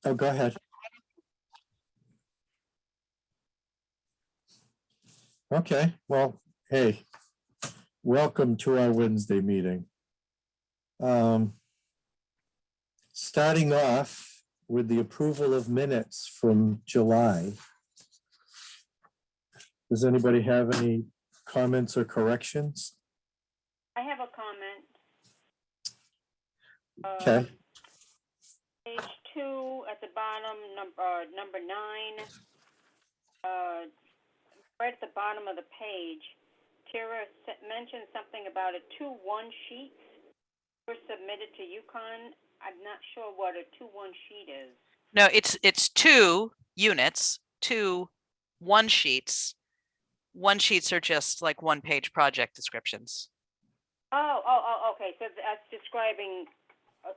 Oh, go ahead. Okay, well, hey, welcome to our Wednesday meeting. Starting off with the approval of minutes from July. Does anybody have any comments or corrections? I have a comment. Okay. Page 2 at the bottom, number 9. Right at the bottom of the page, Tara mentioned something about a 2-1 sheet were submitted to UConn. I'm not sure what a 2-1 sheet is. No, it's 2 units, 2 1 sheets. 1 sheets are just like 1-page project descriptions. Oh, okay. So that's describing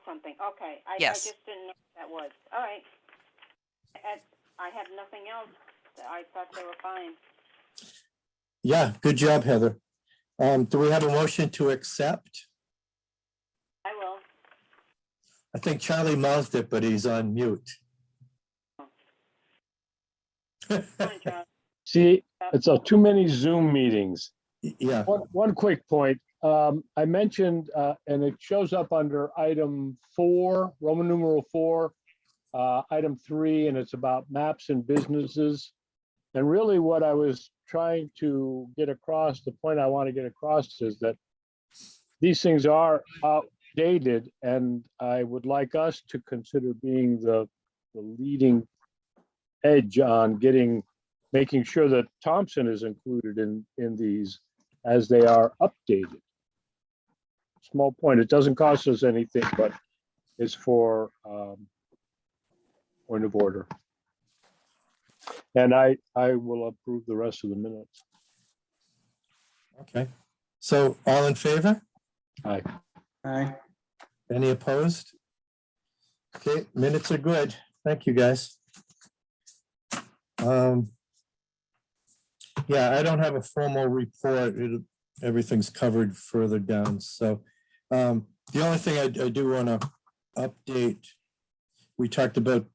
something. Okay. Yes. I just didn't know what that was. All right. I have nothing else. I thought they were fine. Yeah, good job, Heather. Do we have a motion to accept? I will. I think Charlie mouthed it, but he's on mute. Fine, Charlie. See, it's too many Zoom meetings. Yeah, One quick point. I mentioned, and it shows up under item 4, Roman numeral 4, item 3, and it's about maps and businesses. And really what I was trying to get across, the point I want to get across is that these things are outdated, and I would like us to consider being the leading edge on making sure that Thompson is included in these as they are updated. Small point, it doesn't cost us anything, but it's for point of order. And I will approve the rest of the minutes. okay. So all in favor? Aye. Aye. Any opposed? Okay, minutes are good. Thank you, guys. Yeah, I don't have a formal report. Everything's covered further down. So the only thing I do want to update, we talked about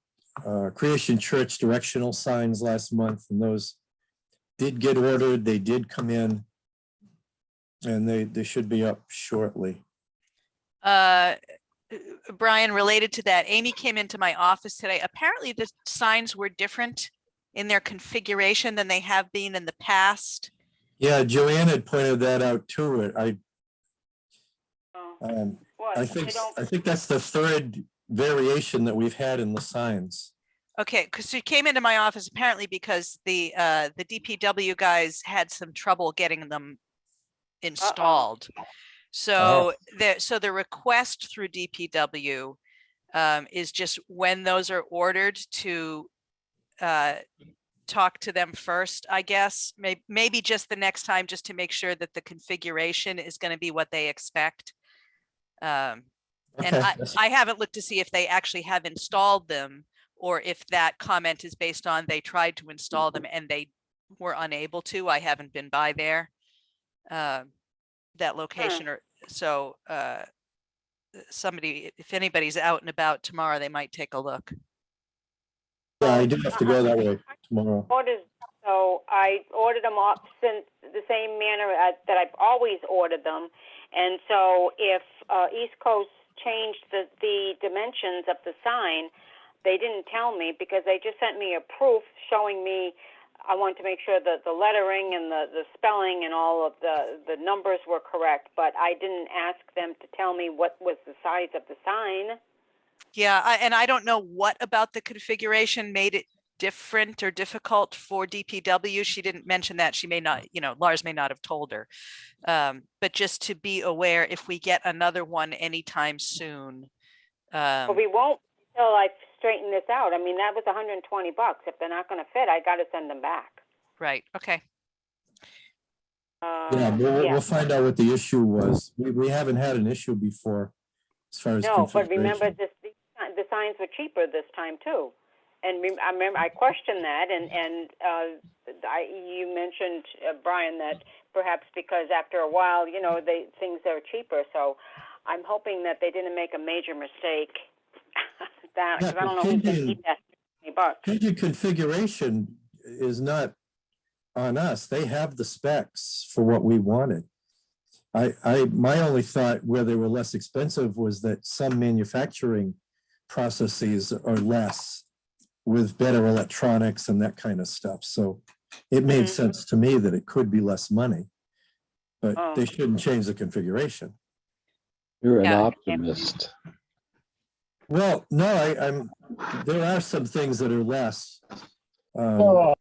Creation Church directional signs last month, and those did get ordered. They did come in, and they should be up shortly. Brian, related to that, Amy came into my office today. Apparently the signs were different in their configuration than they have been in the past. Yeah, Joanne had pointed that out too. What? I think that's the third variation that we've had in the signs. Okay, because she came into my office apparently because the DPW guys had some trouble getting them installed. So the request through DPW is just when those are ordered to talk to them first, I guess. Maybe just the next time, just to make sure that the configuration is going to be what they expect. And I haven't looked to see if they actually have installed them, or if that comment is based on they tried to install them and they were unable to. I haven't been by there, that location, or so somebody, if anybody's out and about tomorrow, they might take a look. Yeah, I do have to go that way tomorrow. So I ordered them off since the same manner that I've always ordered them. And so if East Coast changed the dimensions of the sign, they didn't tell me, because they just sent me a proof showing me. I wanted to make sure that the lettering and the spelling and all of the numbers were correct, but I didn't ask them to tell me what was the size of the sign. Yeah, and I don't know what about the configuration made it different or difficult for DPW. She didn't mention that. She may not, Lars may not have told her. But just to be aware, if we get another one anytime soon. But we won't until I straighten this out. I mean, that was $120. If they're not going to fit, I got to send them back. Right. Okay. Yeah, we'll find out what the issue was. We haven't had an issue before as far as No, but configuration. remember, the signs were cheaper this time too. And I remember I questioned that, and you mentioned, Brian, that perhaps because after a while, things are cheaper. So I'm hoping that they didn't make a major mistake that, Yeah, because I don't know but who's gonna changing- eat that $20. Changing configuration is not on us. They have the specs for what we wanted. My only thought where they were less expensive was that some manufacturing processes are less with better electronics and that kind of stuff. So it made sense to me that it could be less money, but they shouldn't change the configuration. You're an Yeah. optimist. Well, no, there are some things that are less. Oh,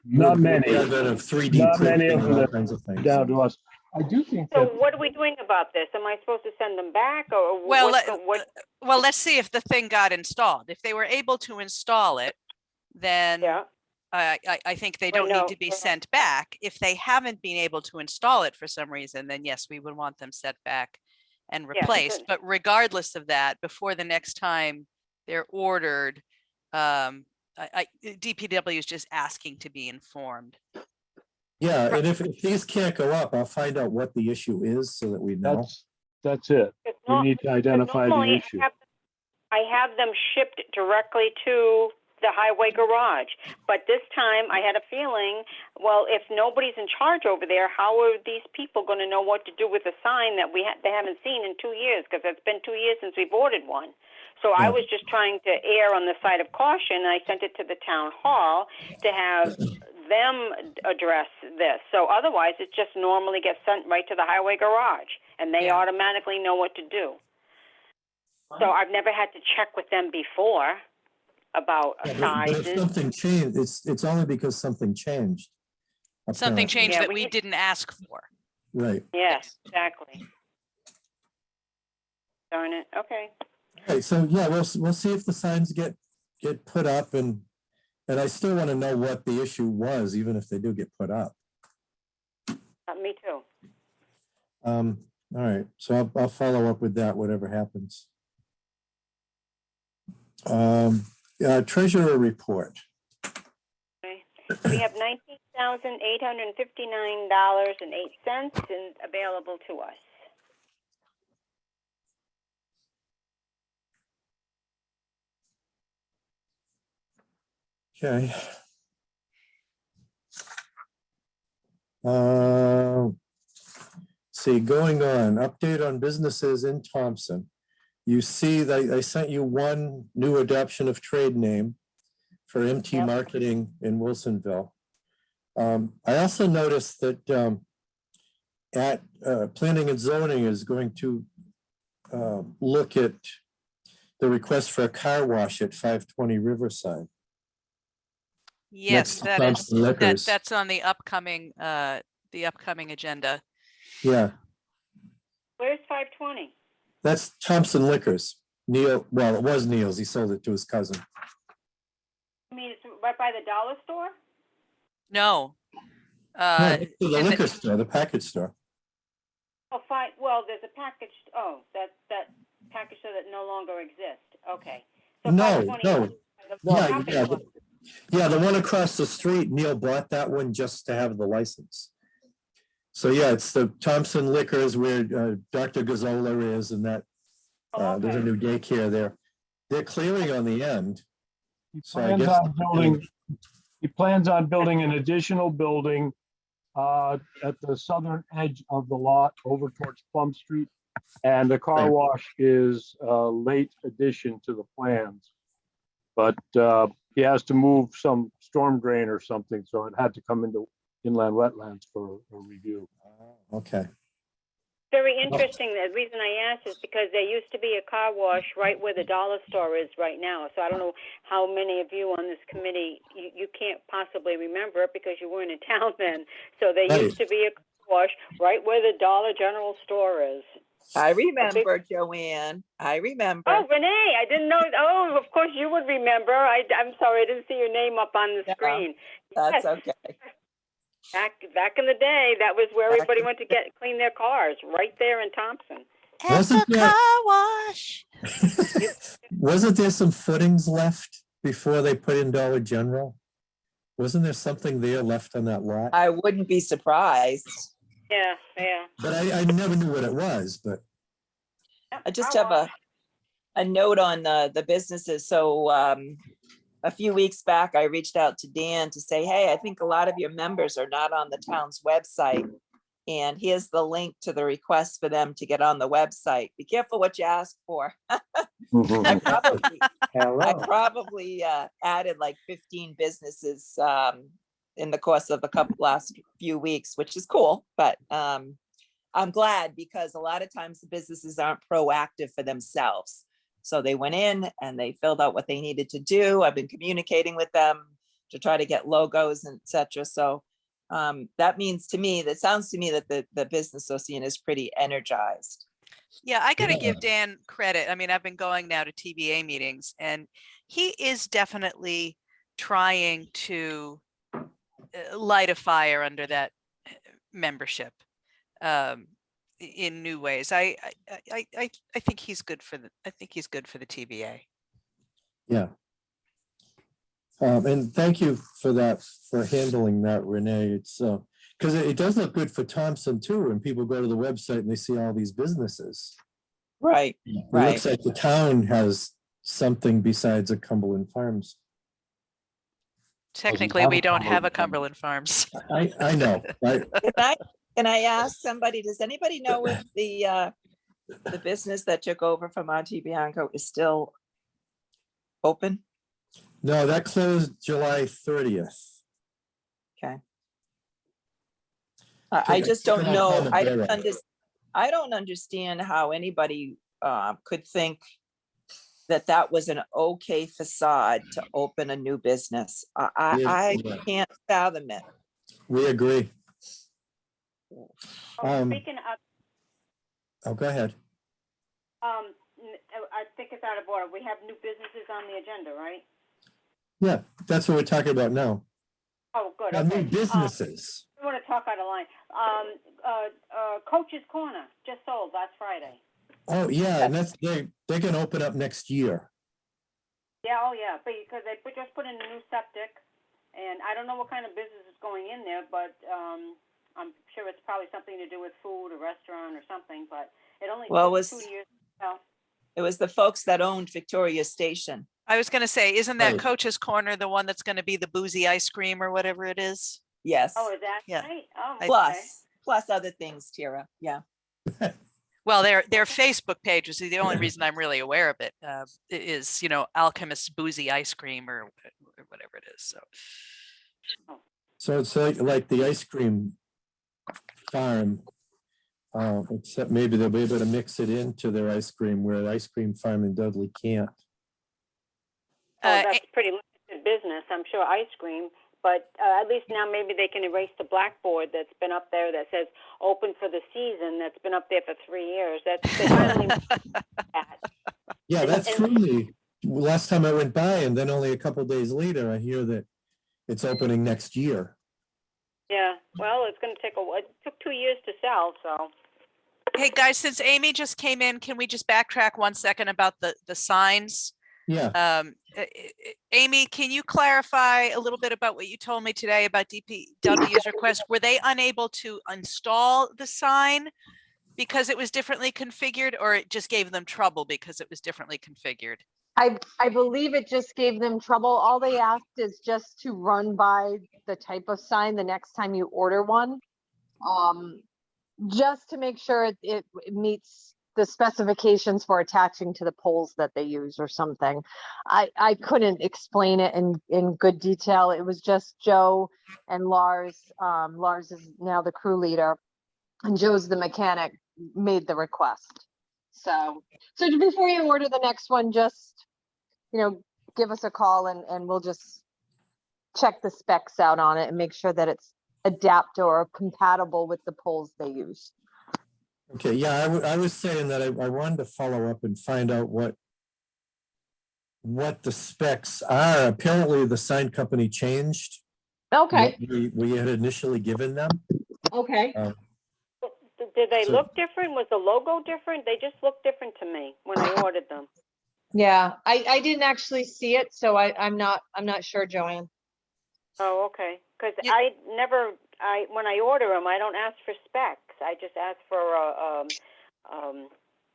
not with many. the advent of 3D Not many printing of and all them kinds of things. Down to us. I do think So that, what are we doing about this? Am I supposed to send them back, or Well, what? Well, let's see if the thing got installed. If they were able to install it, then Yeah, I think they Well, don't need no, to be well- sent back. If they haven't been able to install it for some reason, then yes, we would want them set back and Yeah, replaced. good. But regardless of that, before the next time they're ordered, DPW is just asking to be informed. Yeah, and if these can't go up, I'll find out what the issue is so that we know. that's it. It's We not- need to identify the normally issue. I have them shipped directly to the highway garage, but this time I had a feeling, well, if nobody's in charge over there, how are these people going to know what to do with a sign that they haven't seen in 2 years? Because it's been 2 years since we've ordered one. So I Yeah. was just trying to err on the side of caution. I sent it to the town hall to have them address this. So otherwise, it just normally gets sent right to the highway garage, and they Yeah. automatically know what to do. So I've never had to check with them before about Yeah, but if sizes. something changed, it's only because something changed. Something apparently. changed Yeah, that we we need- didn't ask for. Right. Yes, exactly. Darn it. Okay. Okay, so yeah, we'll see if the signs get put up, and I still want to know what the issue was, even if they do get put up. Me too. All right, so I'll follow up with that, whatever happens. Treasurer report. Okay. We have $19,859.08 available to us. Okay. See, going on, update on businesses in Thompson. You see, I sent you one new adoption of trade name for MT Yep. Marketing in Wilsonville. I also noticed that at Planning and Zoning is going to look at the request for a car wash at 520 Riverside. Yes, to that is, Thompson Liquors. that's on the upcoming agenda. Yeah, Where's 520? that's Thompson Liquors. Neil, well, it was Neil's. He sold it to his cousin. I mean, it's right by the dollar store? No. No, next to the in the- liquor store, the package store. Oh, fine. Well, there's a package. Oh, that package store that no longer exists. Okay. So No, 520 no. the Yeah, shopping yeah, store. Yeah, the one across the street, Neil bought that one just to have the license. So yeah, it's the Thompson Liquors where Dr. Gazzola is, and that there's a Okay. new daycare there. They're clearing on the end. He So I plans guess- on building, he plans on building an additional building at the southern edge of the lot over towards Plum Street. And the car Right. wash is a late addition to the plans. But he has to move some storm drain or something, so it had to come into inland wetlands for a review. Okay, Very interesting. The reason I asked is because there used to be a car wash right where the dollar store is right now. So I don't know how many of you on this committee, you can't possibly remember it because you weren't in town then. So there Right. used to be a car wash right where the Dollar General store is. I remember, Joanne. I remember. Oh, Renee, I didn't know. Oh, of course you would remember. I'm sorry, I didn't see your name up on the Yeah, screen. That's Yes, okay. back in the day, that was where Back everybody in went to clean their cars, right there in Thompson. At Wasn't the that- car wash. wasn't there some footings left before they put in Dollar General? Wasn't there something there left on that lot? I wouldn't be surprised. Yeah, yeah. But I never knew what it was, but I just Car have a, a note on the businesses. So a few weeks back, I reached out to Dan to say, hey, I think a lot of your members are not on the town's website. And here's the link to the request for them to get on the website. Be careful what you ask for. I probably, I probably added like 15 businesses in the course of last few weeks, which is cool. But I'm glad, because a lot of times the businesses aren't proactive for themselves. So they went in and they filled out what they needed to do. I've been communicating with them to try to get logos and et cetera. So that means to me, that sounds to me that the business association is pretty energized. Yeah, I got to Yeah. give Dan credit. I mean, I've been going now to TBA meetings, and he is definitely trying to light a fire under that membership in new ways. I think he's good for the TBA. Yeah. And thank you for that, for handling that, Renee. It's because it does look good for Thompson too, when people go to the website and they see all these businesses. Right, It right. looks like the town has something besides a Cumberland Farms. Technically, we don't have a Cumberland Farms. I know, right? Can I ask somebody, does anybody know if the business that took over from Auntie Bianco is still open? No, that closed July 30th. Okay. I just don't know. I don't understand how anybody could think that was an okay facade to open a new business. I Yeah. can't fathom it. We agree. Speaking of, Oh, go ahead. I think it's out of order. We have new businesses on the agenda, right? Yeah, that's what we're talking about now. Oh, good. New Okay. businesses. I want to talk out of line. Coach's Corner just sold last Friday. Oh, yeah, and that's they can open up next year. Yeah, oh yeah, because they just put in a new septic, and I don't know what kind of business is going in there, but I'm sure it's probably something to do with food, a restaurant or something, but it only took 2 years. It was the folks that owned Victoria Station. I was going to say, isn't that Right. Coach's Corner the one that's going to be the boozy ice cream or whatever it is? Yes. Oh, is that Yeah. right? Oh, Plus other things, Tara. Yeah. Well, their Facebook page is the only reason I'm really aware of it. Is Alchemist's boozy ice cream or whatever it is. So it's like the ice cream farm, except maybe they'll be able to mix it into their ice cream, where the ice cream farm in Dudley can't. that's pretty limited business, I'm sure, ice cream. But at least now maybe they can erase the blackboard that's been up there that says open for the season, that's been up there for 3 years. That's they finally that. Yeah, that's true. Last time I went by, and then only a couple days later, I hear that it's opening next year. Yeah, well, it's going to take it took 2 years to sell, so. Hey guys, since Amy just came in, can we just backtrack 1 second about the signs? Yeah. Amy, can you clarify a little bit about what you told me today about DPW's request? Were they unable to install the sign because it was differently configured, or it just gave them trouble because it was differently configured? I believe it just gave them trouble. All they asked is just to run by the type of sign the next time you order one, just to make sure it meets the specifications for attaching to the poles that they use or something. I couldn't explain it in good detail. It was just Joe and Lars. Lars is now the crew leader, and Joe's the mechanic, made the request. So before you order the next one, just, give us a call and we'll just check the specs out on it and make sure that it's adapted or compatible with the poles they use. Okay, yeah, I was saying that I wanted to follow up and find out what the specs are. Apparently, the sign company changed Okay, what we had initially given them. okay. Did they So- look different? Was the logo different? They just looked different to me when I ordered them. Yeah, I didn't actually see it, so I'm not sure, Joanne. Oh, okay. Because Yeah. when I order them, I don't ask for specs. I just ask for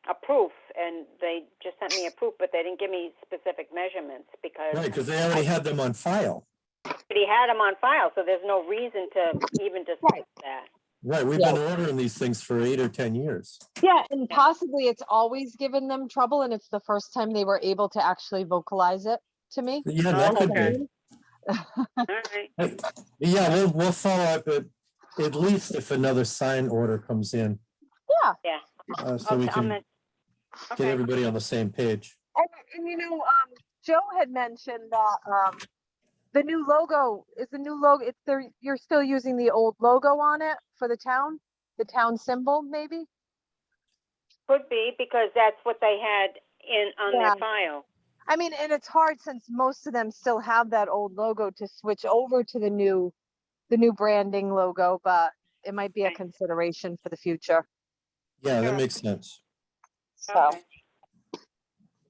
a proof, and they just sent me a proof, but they didn't give me specific measurements because Right, because they already had them on file. he had them on file, so there's no reason to even discuss that. Right, we've been ordering these things for 8 or 10 years. Yeah, and possibly it's always given them trouble and it's the first time they were able to actually vocalize it to me. Yeah, that could okay. be. All right. Yeah, we'll follow up at least if another sign order comes in. Yeah. Yeah. So we I'll can mention- get Okay. everybody on the same page. And Joe had mentioned that the new logo is the new logo. It's there. You're still using the old logo on it for the town symbol, maybe. Could be because that's what they had on Yeah. their file. I mean, and it's hard since most of them still have that old logo to switch over to the new branding logo, but it might be a Okay. consideration for the future. Yeah, that Sure. makes sense. So Okay.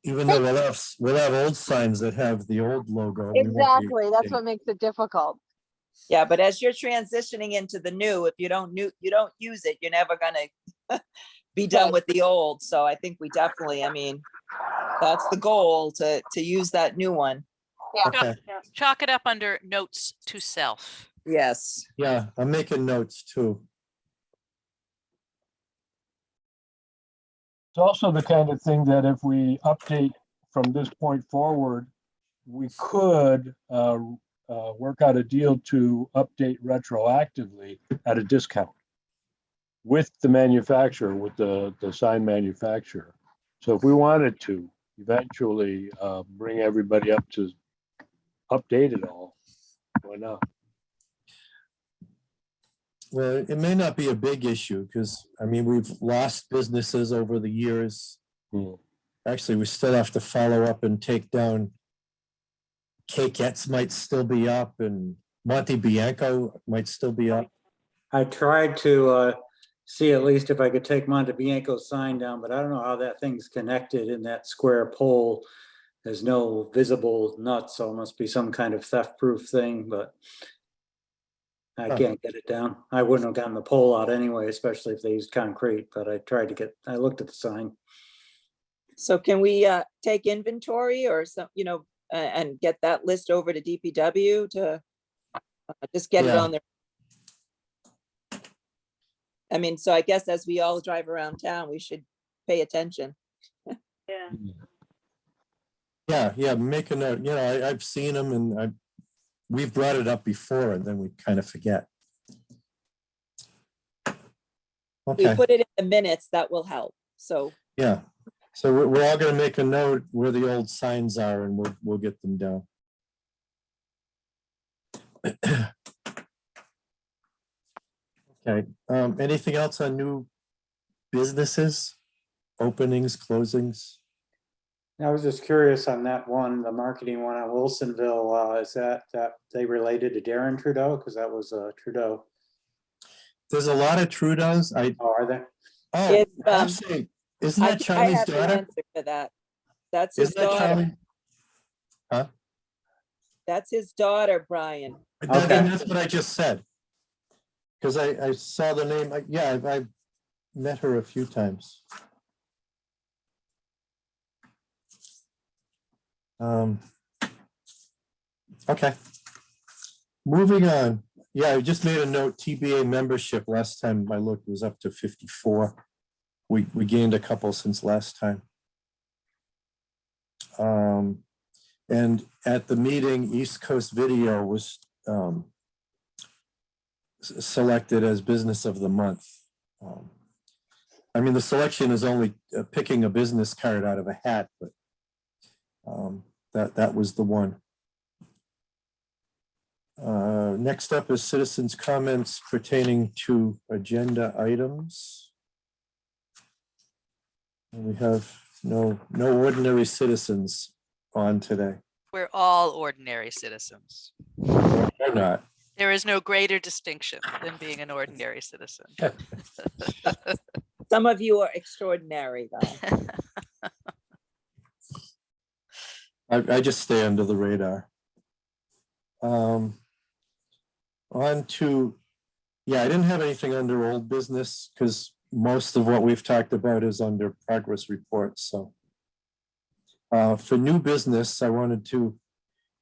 Even though we'll have old signs that have the old logo. we won't be- exactly, that's what makes it difficult. Yeah, but as you're transitioning into the new, if you don't use it, you're never gonna be done Right. with the old. So I think we definitely, I mean, that's the goal to use that new one. Okay, Chalk it up under notes to self. Yes. yeah, I'm making notes too. It's also the kind of thing that if we update from this point forward, we could work out a deal to update retroactively at a discount with the manufacturer, with the sign manufacturer. So if we wanted to eventually bring everybody up to update it all, why not? Well, it may not be a big issue because, I mean, we've lost businesses over the years. Hmm. Actually, we still have to follow up and take down. Cakettes might still be up and Monte Bianco might still be up. I tried to see at least if I could take Montebianco's sign down, but I don't know how that thing's connected in that square pole. There's no visible nuts, so it must be some kind of theft-proof thing, but I Huh. can't get it down. I wouldn't have gotten the pole out anyway, especially if they used concrete, but I looked at the sign. So can we take inventory or some, and get that list over to DPW to just get it Yeah. on there? I mean, so I guess as we all drive around town, we should pay attention. Yeah. Yeah, make a note. I've seen them and we've brought it up before and then we kind of forget. We Okay, put it in the minutes, that will help. So, yeah. So we're all gonna make a note where the old signs are and we'll get them down. Okay, anything else on new businesses, openings, closings? I was just curious on that one, the marketing one on Wilsonville, is that they related to Darren Trudeau? Because that was Trudeau. There's a lot of Trudeaus. Oh, are they? Oh, It's, actually, isn't I that think I Charlie's have the daughter? answer for that. That's his Isn't that daughter. Charlie? That's his daughter, Brian. Then Okay. that's what I just said. Because I saw the name, yeah, I've met her a few times. Okay. Moving on. Yeah, I just made a note, TBA membership, last time I looked was up to 54. We gained a couple since last time. And at the meeting, East Coast Video was selected as Business of the Month. I mean, the selection is only picking a business card out of a hat, but that was the one. Next up is citizens' comments pertaining to agenda items. And we have no ordinary citizens on today. We're all ordinary citizens. Or not. There is no greater distinction than being an ordinary citizen. Some of you are extraordinary, though. I just stay under the radar. On to, yeah, I didn't have anything under old business because most of what we've talked about is under progress reports, so. For new business, I wanted to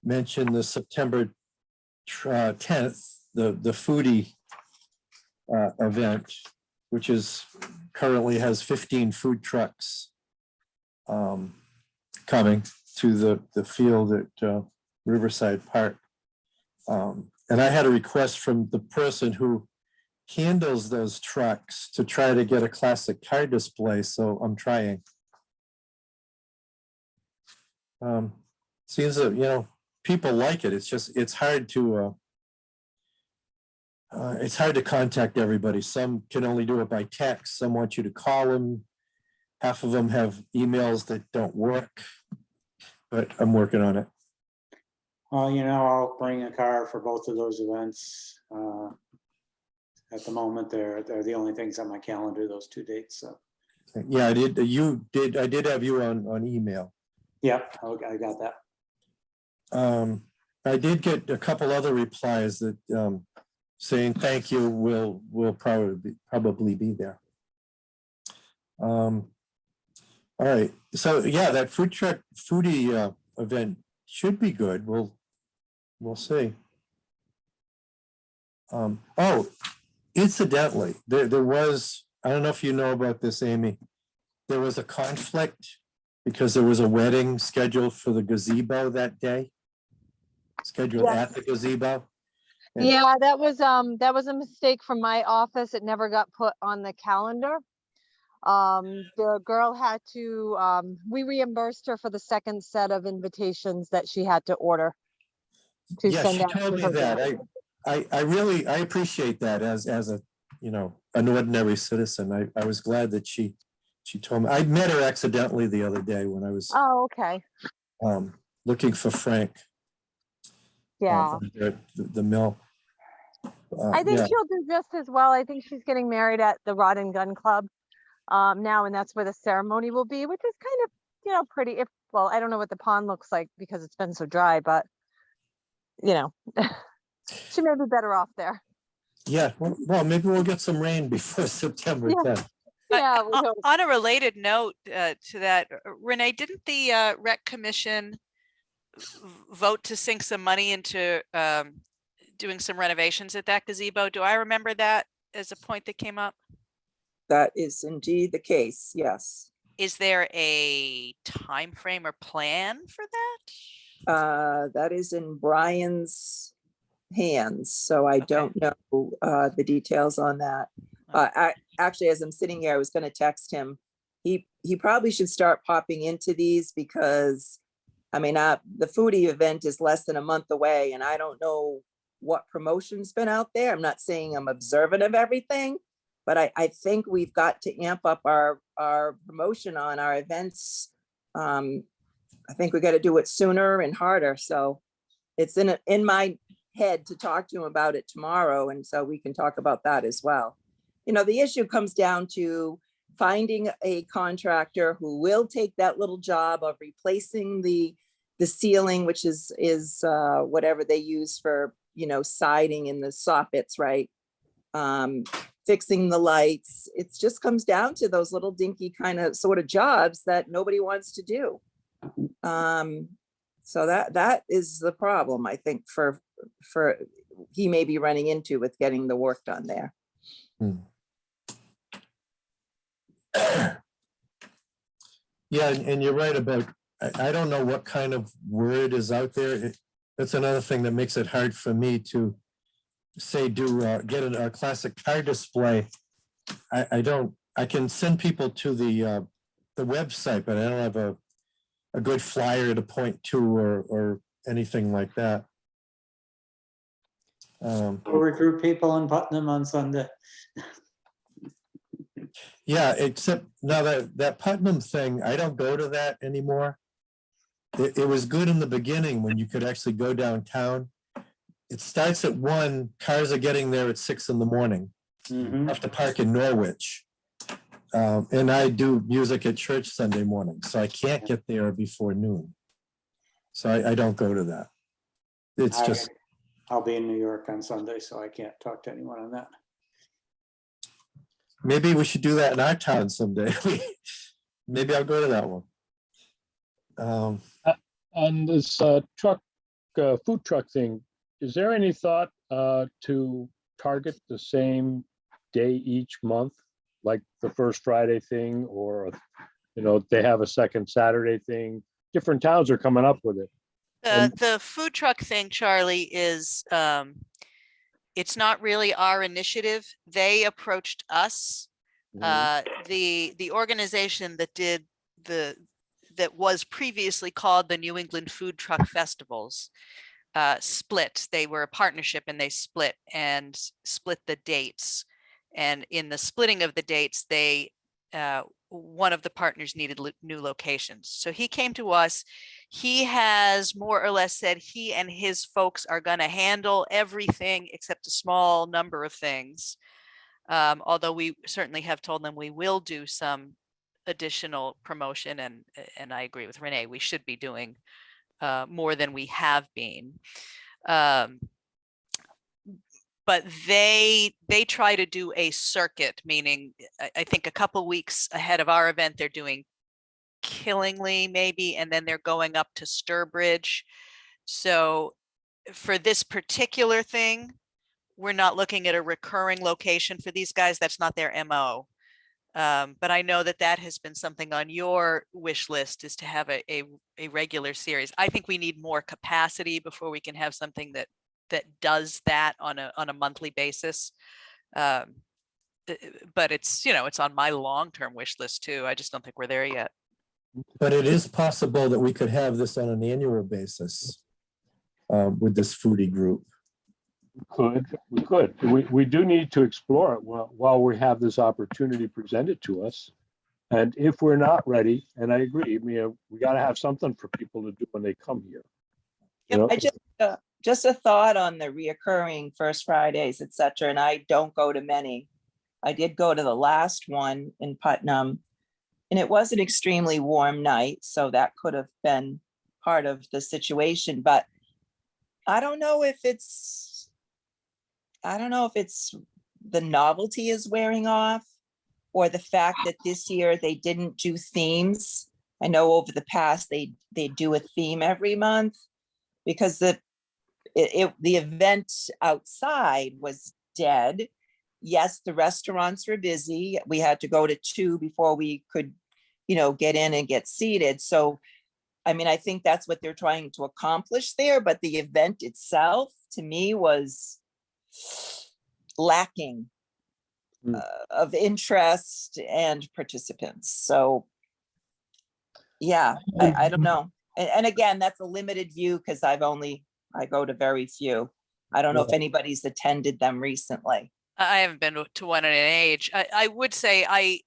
mention the September 10th, the foodie event, which is currently has 15 food trucks coming to the field at Riverside Park. And I had a request from the person who handles those trucks to try to get a classic car display, so I'm trying. Seems that, you know, people like it. It's just, it's hard to contact everybody. Some can only do it by text. Some want you to call them. Half of them have emails that don't work, but I'm working on it. Well, you know, I'll bring a car for both of those events. At the moment, they're the only things on my calendar, those 2 dates, so. Yeah, I did. I did have you on email. Yep, I got that. I did get a couple other replies that saying thank you. Will probably be there. All right. So yeah, that food truck foodie event should be good. We'll see. Oh, incidentally, there was, I don't know if you know about this, Amy. There was a conflict because there was a wedding scheduled for the gazebo that day. Scheduled Yes. at the gazebo. And- Yeah, that was a mistake from my office. It never got put on the calendar. The girl had to, we reimbursed her for the second set of invitations that she had to order. To Yeah, send she out told to me her that. guests. I really appreciate that as a, you know, an ordinary citizen. I was glad that she told me. I met her accidentally the other day when I was Oh, okay. looking for Frank. Yeah. At the mill. I think Yeah. she'll do just as well. I think she's getting married at the Rod and Gun Club now, and that's where the ceremony will be, which is kind of, you know, pretty. If well, I don't know what the pond looks like because it's been so dry, but you know, she may be better off there. Yeah, well, maybe we'll get some rain before September Yeah. 10th. Yeah, we hope. On a related note to that, Renee, didn't the rec commission vote to sink some money into doing some renovations at that gazebo? Do I remember that as a point that came up? That is indeed the case, yes. Is there a time frame or plan for that? That is in Brian's hands, so I Okay. don't know the details on that. Actually, as I'm sitting here, I was gonna text him. He probably should start popping into these because, I mean, the foodie event is less than a month away and I don't know what promotion's been out there. I'm not saying I'm observant of everything, but I think we've got to amp up our promotion on our events. I think we got to do it sooner and harder. So it's in my head to talk to him about it tomorrow. And so we can talk about that as well. You know, the issue comes down to finding a contractor who will take that little job of replacing the ceiling, which is whatever they use for, you know, siding in the soffits, right? Fixing the lights. It just comes down to those little dinky kind of sort of jobs that nobody wants to do. So that is the problem, I think, for he may be running into with getting the work done there. Yeah, and you're right about, I don't know what kind of word is out there. That's another thing that makes it hard for me to say, get a classic car display. I can send people to the website, but I don't have a good flyer to point to or anything like that. We'll recruit people in Putnam on Sunday. Yeah, except now that Putnam thing, I don't go to that anymore. It was good in the beginning when you could actually go downtown. It starts at 1, cars are getting there at 6 in the morning. Mhm. I have to park in Norwich. And I do music at church Sunday morning, so I can't get there before noon. So I don't go to that. It's just, I'll be in New York on Sunday, so I can't talk to anyone on that. Maybe we should do that in our town someday. Maybe I'll go to that one. On this food truck thing, is there any thought to target the same day each month? Like the first Friday thing, or, they have a second Saturday thing? Different towns are coming up with it. The food truck thing, Charlie, is, it's not really our initiative. They approached us. The organization that was previously called the New England Food Truck Festivals split. They were a partnership and they split the dates. And in the splitting of the dates, one of the partners needed new locations. So he came to us. He has more or less said he and his folks are going to handle everything except a small number of things. Although we certainly have told them we will do some additional promotion, and I agree with Renee, we should be doing more than we have been. But they try to do a circuit, meaning I think a couple weeks ahead of our event, they're doing Killingly maybe, and then they're going up to Sturbridge. So for this particular thing, we're not looking at a recurring location for these guys. That's not their MO. But I know that has been something on your wish list, is to have a regular series. I think we need more capacity before we can have something that does that on a monthly basis. But it's, it's on my long-term wish list too. I just don't think we're there yet. But it is possible that we could have this on an annual basis with this foodie group. We could. We do need to explore it while we have this opportunity presented to us. And if we're not ready, and I agree, we got to have something for people to do when they come here. Yep, I just a thought on the reoccurring first Fridays, et cetera. And I don't go to many. I did go to the last one in Putnam, and it was an extremely warm night, so that could have been part of the situation. But I don't know if it's the novelty is wearing off, or the fact that this year they didn't do themes. I know over the past they do a theme every month, because the event outside was dead. Yes, the restaurants were busy. We had to go to 2 before we could, get in and get seated. So, I think that's what they're trying to accomplish there. But the event itself, to me, was lacking of interest and participants. So, yeah, I don't know. And again, that's a limited view, because I go to very few. I don't know if anybody's attended them recently. I haven't been to one in an age. I would say I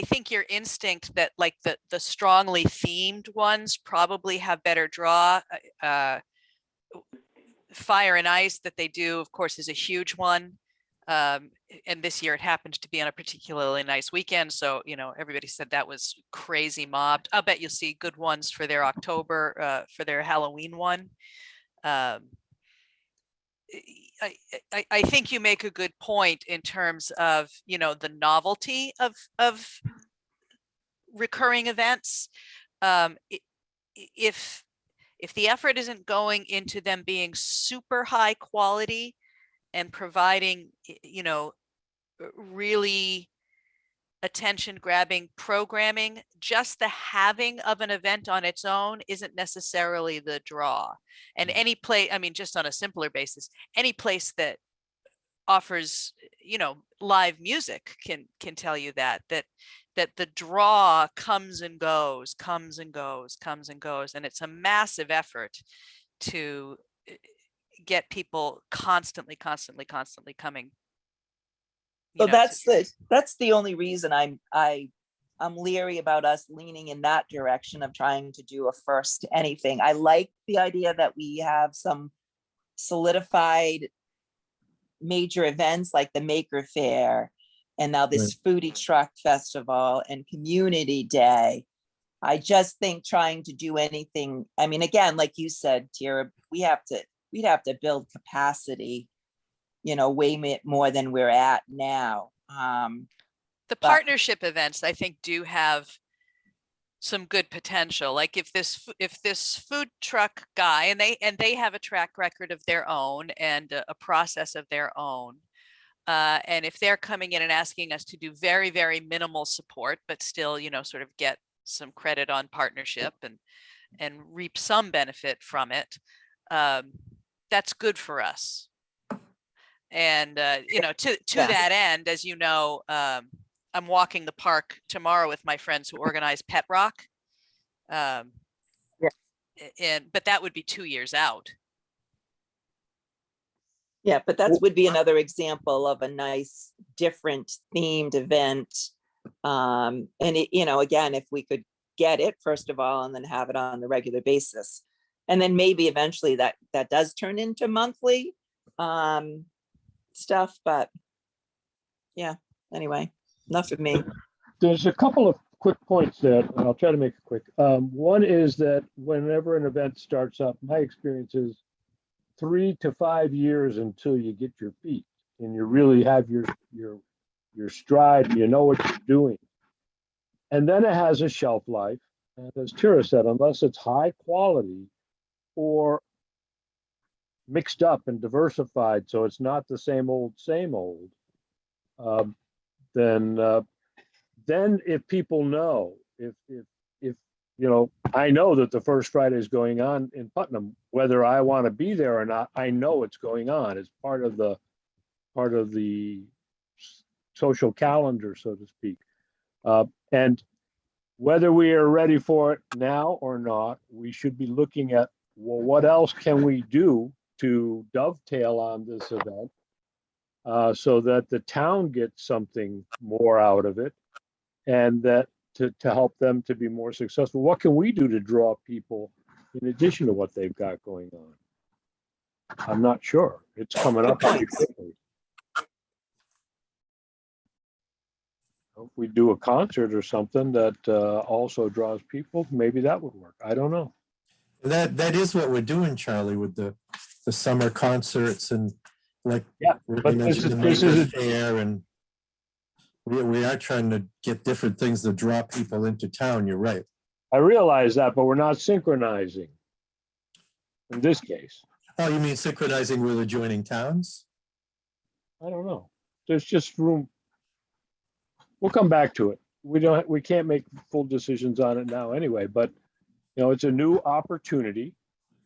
think your instinct that like the strongly themed ones probably have better draw. Fire and Ice that they do, of course, is a huge one. And this year it happened to be on a particularly nice weekend. So, everybody said that was crazy mobbed. I'll bet you'll see good ones for their October, for their Halloween one. I think you make a good point in terms of, the novelty of recurring events. If the effort isn't going into them being super high quality and providing, really attention grabbing programming, just the having of an event on its own isn't necessarily the draw. And any place, just on a simpler basis, any place that offers, live music can tell you that the draw comes and goes. And it's a massive effort to get people constantly coming. So that's the only reason I'm leery about us leaning in that direction of trying to do a first anything. I like the idea that we have some solidified major events like the Maker Fair, and now this foodie truck festival and community day. I just think trying to do anything, again, like you said, Tara, we'd have to build capacity, way more than we're at now. The But- partnership events, I think, do have some good potential. Like if this food truck guy, and they have a track record of their own and a process of their own. And if they're coming in and asking us to do very, very minimal support, but still, sort of get some credit on partnership and reap some benefit from it, that's good for us. And to Yeah. that end, as you know, I'm walking the park tomorrow with my friends who organize Pet Rock. But that would be 2 years out. Yeah, but that would be another example of a nice, different themed event. And again, if we could get it, first of all, and then have it on the regular basis. And then maybe eventually that does turn into monthly stuff, but yeah, anyway, enough of me. There's a couple of quick points there, and I'll try to make it quick. One is that whenever an event starts up, my experience is 3 to 5 years until you get your feet and you really have your stride, and you know what you're doing. And then it has a shelf life. And as Tira said, unless it's high quality or mixed up and diversified, so it's not the same old, then if people know, if I know that the first Friday is going on in Putnam, whether I want to be there or not, I know it's going on. It's part of the social calendar, so to speak. And whether we are ready for it now or not, we should be looking at, well, what else can we do to dovetail on this event so that the town gets something more out of it, and that to help them to be more successful. What can we do to draw people in addition to what they've got going on? I'm not sure. It's coming up pretty quickly. If we do a concert or something that also draws people, maybe that would work. I don't know. That is what we're doing, Charlie, with the summer concerts and like. Yeah, we but mentioned the this is Maker Fair, and we are trying to get different things to draw people into town. You're right. I realize that, but we're not synchronizing in this case. Oh, you mean synchronizing with adjoining towns? I don't know. There's just room. We'll come back to it. We can't make full decisions on it now anyway, but it's a new opportunity,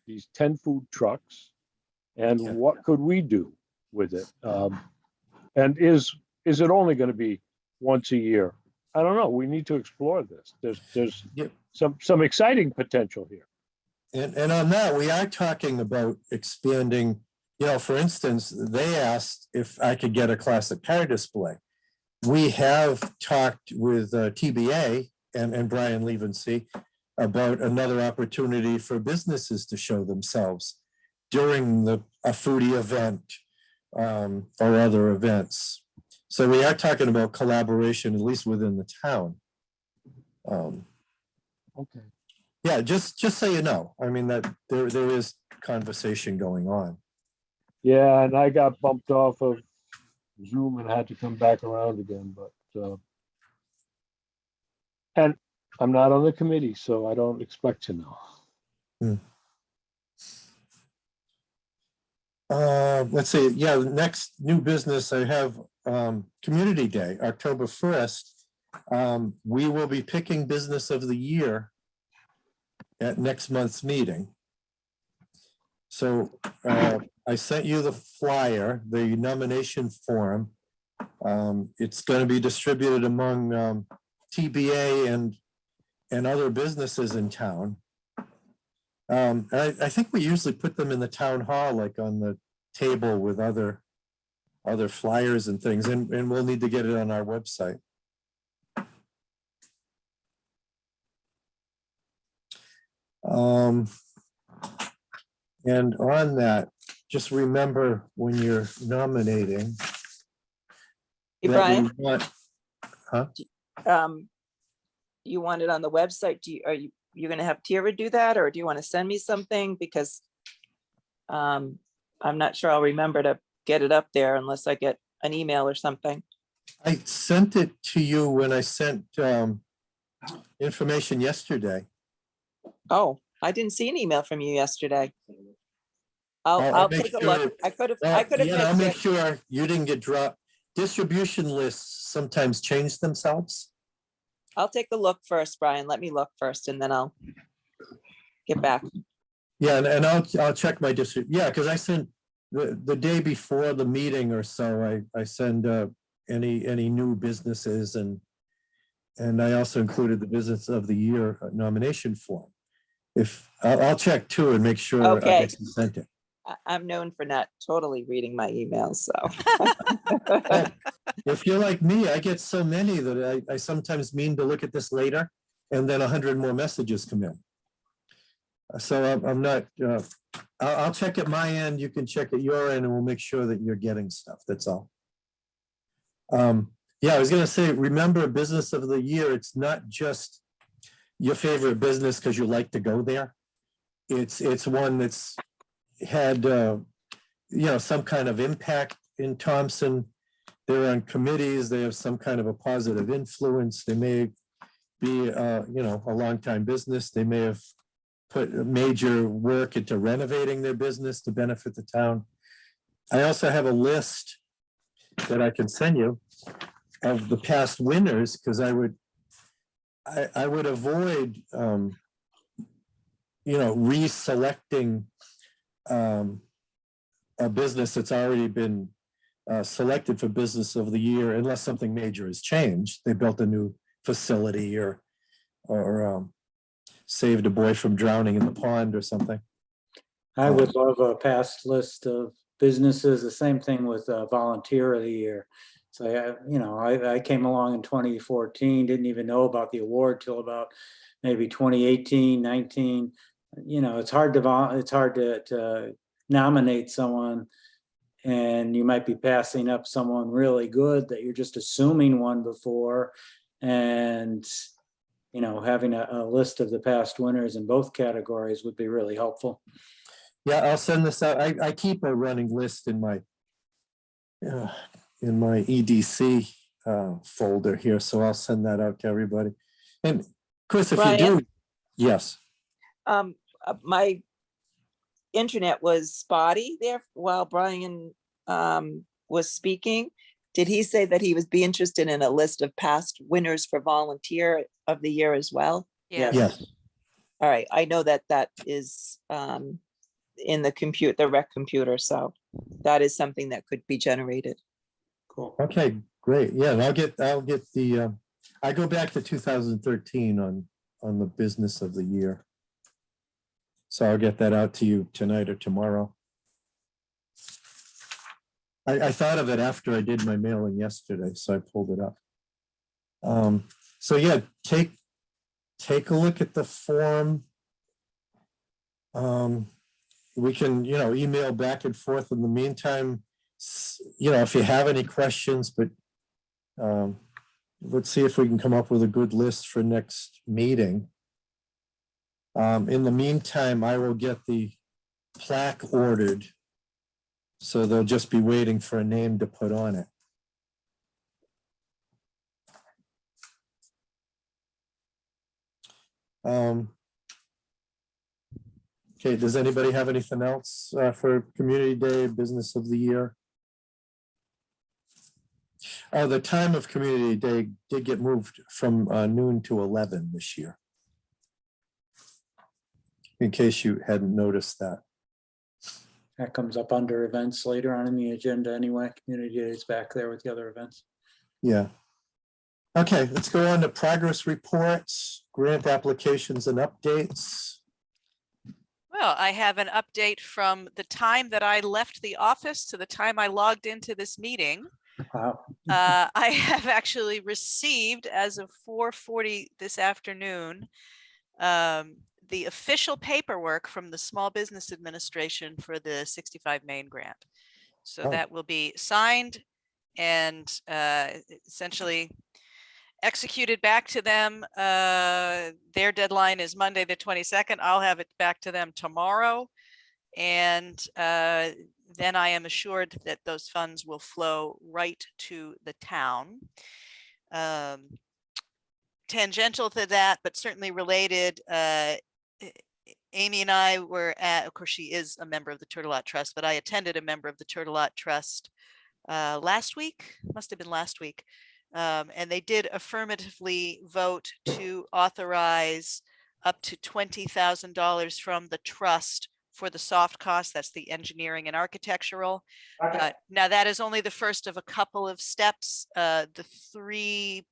these 10 food trucks, and Yeah. what could we do with it? And is it only going to be once a year? I don't know. We need to explore this. There's Yep. some exciting potential here. And on that, we are talking about expanding, for instance, they asked if I could get a classic car display. We have talked with TBA and Brian Levency about another opportunity for businesses to show themselves during a foodie event or other events. So we are talking about collaboration, at least within the town. Okay. Yeah, just so you know, I mean, that there is conversation going on. Yeah, and I got bumped off of Zoom and had to come back around again, but and I'm not on the committee, so I don't expect to know. Let's see, yeah, the next new business I have, Community Day, October 1st. We will be picking Business of the Year at next month's meeting. So I sent you the flyer, the nomination form. It's going to be distributed among TBA and other businesses in town. I think we usually put them in the town hall, like on the table with other flyers and things, and we'll need to get it on our website. And on that, just remember when you're nominating. Hey, that we Brian, want- you want it on the website? Are you going to have Tira do that, or do you want to send me something? Because I'm not sure I'll remember to get it up there unless I get an email or something. I sent it to you when I sent information yesterday. Oh, I didn't see an email from you yesterday. I'll I'll make take a sure- look. I could have Yeah, I'll missed make it. sure you didn't get dropped. Distribution lists sometimes change themselves. I'll take a look first, Brian. Let me look first and then I'll get back. Yeah, and I'll check my district. Yeah, because I sent the day before the meeting or so, I send any new businesses and I also included the business of the year nomination form. If I'll check too and make sure I Okay. get sent it. I'm known for not totally reading my emails, so. If you're like me, I get so many that I sometimes mean to look at this later and then 100 more messages come in. So I'm not, I'll check at my end, you can check at your end and we'll make sure that you're getting stuff, that's all. Yeah, I was gonna say, remember business of the year, it's not just your favorite business because you like to go there. It's one that's had, some kind of impact in Thompson. They're on committees, they have some kind of a positive influence. They may be, a longtime business. They may have put major work into renovating their business to benefit the town. I also have a list that I can send you of the past winners, because I would avoid, reselecting a business that's already been selected for business of the year unless something major has changed. They built a new facility or saved a boy from drowning in the pond or something. I would love a past list of businesses, the same thing with volunteer of the year. So, I came along in 2014, didn't even know about the award till about maybe 2018, 19. It's hard to nominate someone and you might be passing up someone really good that you're just assuming won before. And, having a list of the past winners in both categories would be really helpful. Yeah, I'll send this out. I keep a running list in my EDC folder here, so I'll send that out to everybody. And Chris, if you do, Brian? yes. My internet was spotty there while Brian was speaking. Did he say that he would be interested in a list of past winners for volunteer of the year as well? Yes. All right, I know that is in the rec computer, so that is something that could be generated. Cool. Okay, great. Yeah, and I'll get the, I go back to 2013 on the business of the year. So I'll get that out to you tonight or tomorrow. I thought of it after I did my mailing yesterday, so I pulled it up. So yeah, take a look at the form. We can, email back and forth in the meantime, if you have any questions, but let's see if we can come up with a good list for next meeting. In the meantime, I will get the plaque ordered. So they'll just be waiting for a name to put on it. Okay, does anybody have anything else for Community Day, Business of the Year? The time of Community Day did get moved from noon to 11 this year. In case you hadn't noticed that. That comes up under events later on in the agenda anyway. Community Day is back there with the other events. Yeah. Okay, let's go on to progress reports, grant applications and updates. Well, I have an update from the time that I left the office to the time I logged into this meeting. Wow. I have actually received, as of 4:40 this afternoon, the official paperwork from the Small Business Administration for the 65 Main grant. So Oh. that will be signed and essentially executed back to them. Their deadline is Monday the 22nd. I'll have it back to them tomorrow. And then I am assured that those funds will flow right to the town. Tangential to that, but certainly related, Amy and I were at, of course, she is a member of the Turtle Lot Trust, but I attended a member of the Turtle Lot Trust last week, must have been last week. And they did affirmatively vote to authorize up to $20,000 from the trust for the soft costs. That's the engineering and architectural. Now that is only the first of a couple of steps. The three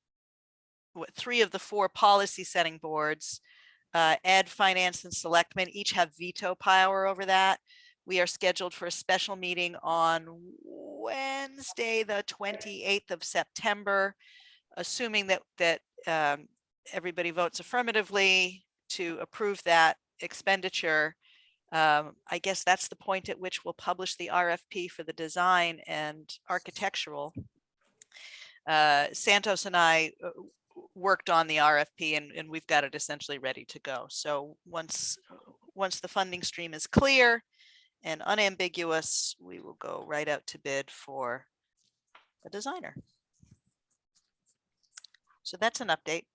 of the four policy setting boards, Ed, Finance, and Selectmen, each have veto power over that. We are scheduled for a special meeting on Wednesday, the 28th of September, assuming that everybody votes affirmatively to approve that expenditure. I guess that's the point at which we'll publish the RFP for the design and architectural. Santos and I worked on the RFP and we've got it essentially ready to go. So once the funding stream is clear and unambiguous, we will go right out to bid for a designer. So that's an update.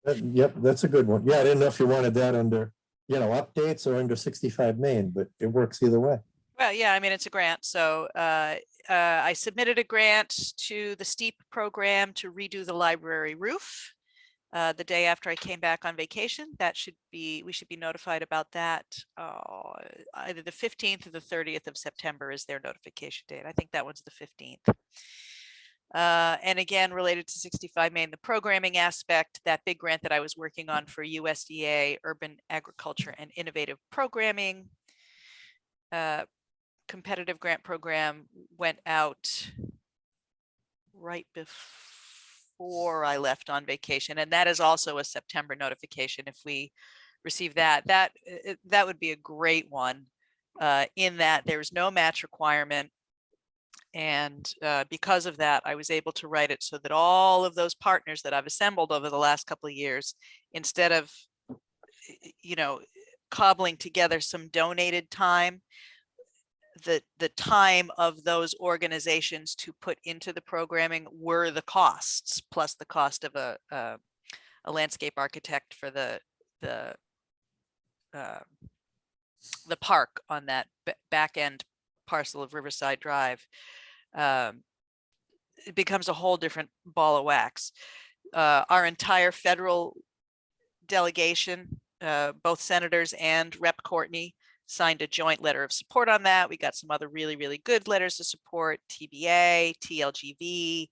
Yep, that's a good one. Yeah, I didn't know if you wanted that under, updates or under 65 Main, but it works either way. Well, yeah, I mean, it's a grant. So I submitted a grant to the STEEP program to redo the library roof the day after I came back on vacation. We should be notified about that. Either the 15th or the 30th of September is their notification date. I think that one's the 15th. And again, related to 65 Main, the programming aspect, that big grant that I was working on for USDA, Urban Agriculture and Innovative Programming, competitive grant program went out right before I left on vacation. And that is also a September notification. If we receive that would be a great one, in that there's no match requirement. And because of that, I was able to write it so that all of those partners that I've assembled over the last couple of years, instead of, cobbling together some donated time, the time of those organizations to put into the programming were the costs, plus the cost of a landscape architect for the park on that back end parcel of Riverside Drive. It becomes a whole different ball of wax. Our entire federal delegation, both senators and Rep. Courtney, signed a joint letter of support on that. We got some other really, really good letters of support, TBA, TLGV,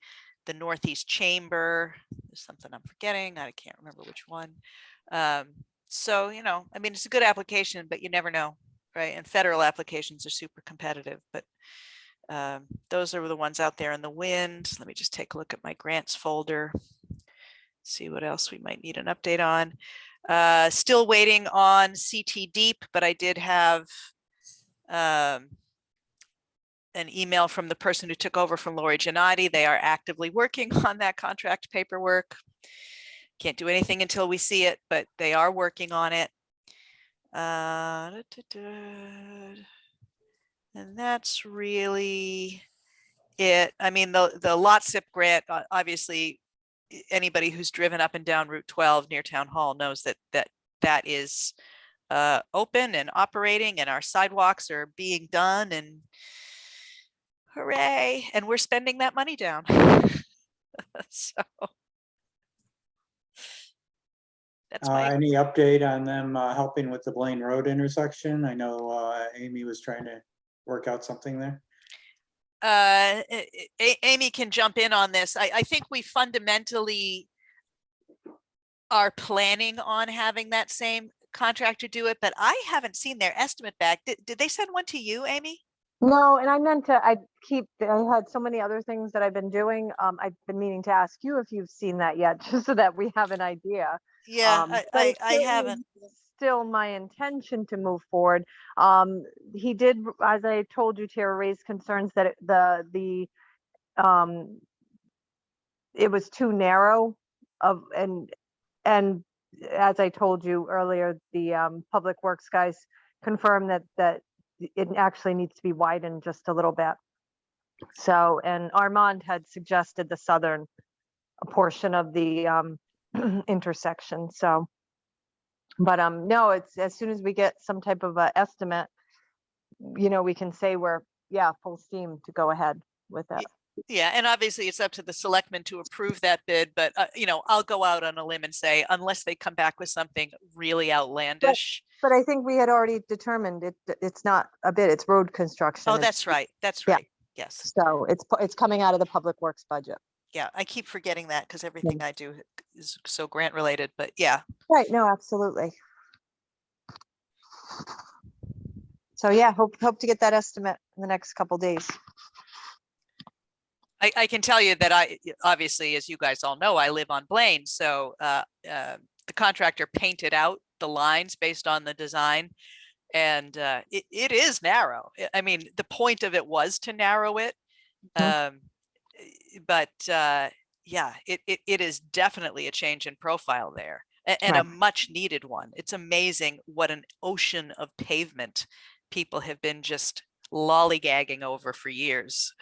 the Northeast Chamber. There's something I'm forgetting. I can't remember which one. So, I mean, it's a good application, but you never know, right? And federal applications are super competitive, but those are the ones out there in the wind. Let me just take a look at my grants folder, see what else we might need an update on. Still waiting on CT Deep, but I did have an email from the person who took over from Lori Giannotti. They are actively working on that contract paperwork. Can't do anything until we see it, but they are working on it. And that's really it. I mean, the lot SIP grant, obviously, anybody who's driven up and down Route 12 near Town Hall knows that is open and operating, and our sidewalks are being done, and hooray! And we're spending that money down. So that's my Any update on them helping with the Blaine Road intersection? I know Amy was trying to work out something there. Amy can jump in on this. I think we fundamentally are planning on having that same contractor do it, but I haven't seen their estimate back. Did they send one to you, Amy? No, and I meant to, I had so many other things that I've been doing. I've been meaning to ask you if you've seen that yet, just so that we have an idea. Yeah, But I it's certainly haven't. Still my intention to move forward. He did, as I told you, Tara, raise concerns that it was too narrow and as I told you earlier, the public works guys confirmed that it actually needs to be widened just a little bit. So, and Armand had suggested the southern portion of the intersection, so. But no, it's as soon as we get some type of a estimate, we can say we're, full steam to go ahead with that. Yeah, and obviously it's up to the selectmen to approve that bid, but I'll go out on a limb and say, unless they come back with something really outlandish. But I think we had already determined it's not a bid, it's road construction. Oh, It's- that's right. That's Yeah. right. Yes. So it's coming out of the public works budget. Yeah, I keep forgetting that because everything I do is so grant related, but yeah. Right, no, absolutely. So yeah, hope to get that estimate in the next couple days. I can tell you that obviously, as you guys all know, I live on Blaine, so the contractor painted out the lines based on the design, and it is narrow. I mean, the point of it was to narrow it, but yeah, it is definitely a change in profile there, and a Right. much needed one. It's amazing what an ocean of pavement people have been just lollygagging over for years.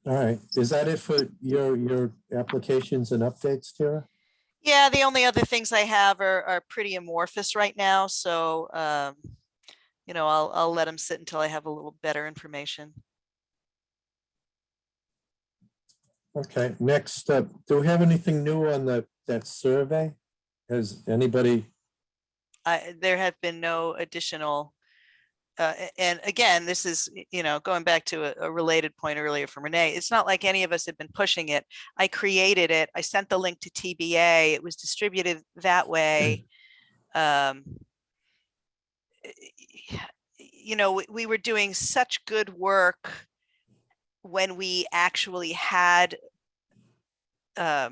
All right, is that it for your applications and updates, Tara? Yeah, the only other things I have are pretty amorphous right now, so I'll let them sit until I have a little better information. Okay, next up, do we have anything new on that survey? Has anybody, There have been no additional, and again, this is, going back to a related point earlier from Renee, it's not like any of us have been pushing it. I created it. I sent the link to TBA. It was distributed that way. We were doing such good work when we actually had a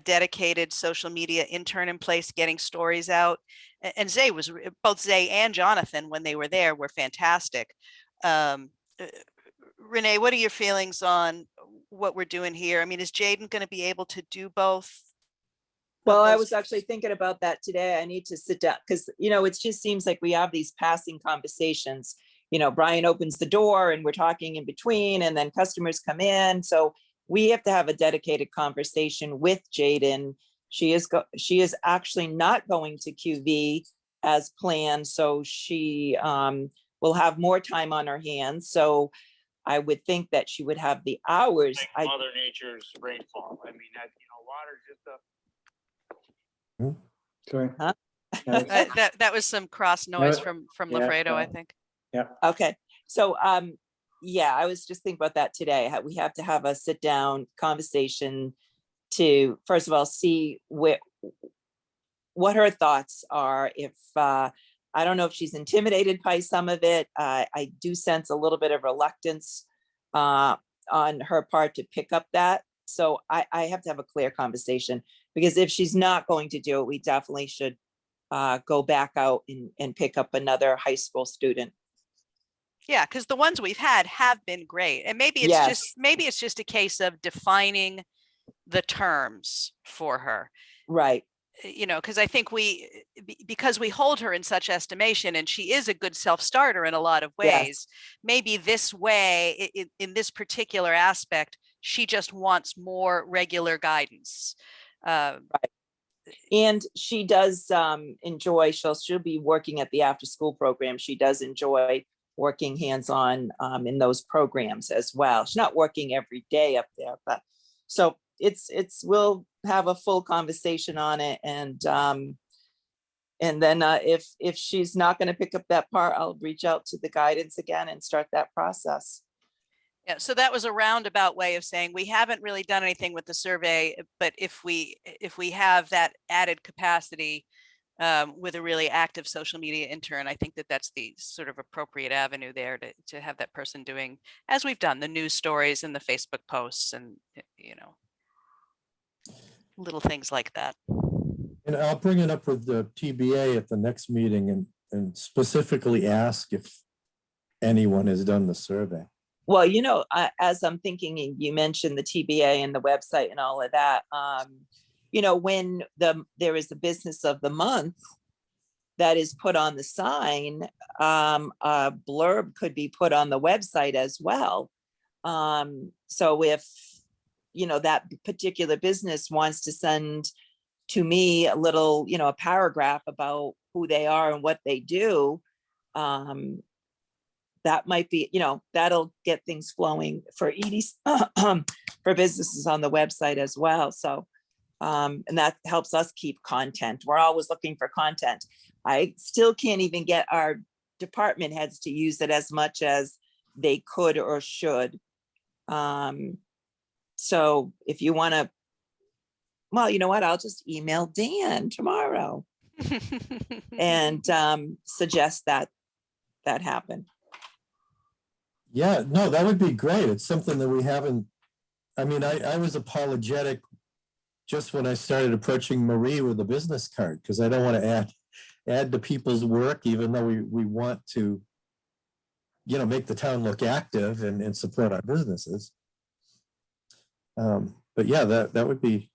dedicated social media intern in place getting stories out. And both Zay and Jonathan, when they were there, were fantastic. Renee, what are your feelings on what we're doing here? I mean, is Jaden going to be able to do both? Well, I was actually thinking about that today. I need to sit down because, it just seems like we have these passing conversations. Brian opens the door and we're talking in between, and then customers come in. So we have to have a dedicated conversation with Jaden. She is actually not going to QV as planned. So she will have more time on her hands. So I would think that she would have the hours. Like Mother Nature's rainfall. I mean, water just Sorry. Huh? That was some cross noise No, from yeah, Lafredo, I no. think. Okay, so yeah, I was just thinking about that today. We have to have a sit down conversation to, first of all, see what her thoughts are. If I don't know if she's intimidated by some of it. I do sense a little bit of reluctance on her part to pick up that. So I have to have a clear conversation, because if she's not going to do it, we definitely should go back out and pick up another high school student. Yeah, because the ones we've had have been great. And maybe it's just a case of defining the terms for her. Right. Because I think because we hold her in such estimation, and she is a good self-starter in a lot of ways, Yes. maybe this way, in this particular aspect, she just wants more regular guidance. And she does enjoy, she'll be working at the after-school program. She does enjoy working hands-on in those programs as well. She's not working every day up there, but so we'll have a full conversation on it. And then if she's not going to pick up that part, I'll reach out to the guidance again and start that process. Yeah, so that was a roundabout way of saying we haven't really done anything with the survey, but if we have that added capacity with a really active social media intern, I think that's the sort of appropriate avenue there to have that person doing, as we've done, the news stories and the Facebook posts and, little things like that. and I'll bring it up with the TBA at the next meeting and specifically ask if anyone has done the survey. Well, as I'm thinking, and you mentioned the TBA and the website and all of that, when there is the business of the month that is put on the sign, a blurb could be put on the website as well. So if, that particular business wants to send to me a little, a paragraph about who they are and what they do, that might be, that'll get things flowing for EDC, for businesses on the website as well. So, and that helps us keep content. We're always looking for content. I still can't even get our department heads to use it as much as they could or should. So if you want to, well, you know what, I'll just email Dan tomorrow and suggest that happen. Yeah, no, that would be great. It's something that we haven't, I mean, I was apologetic just when I started approaching Marie with a business card, because I don't want to add to people's work, even though we want to, make the town look active and support our businesses. But yeah, that would be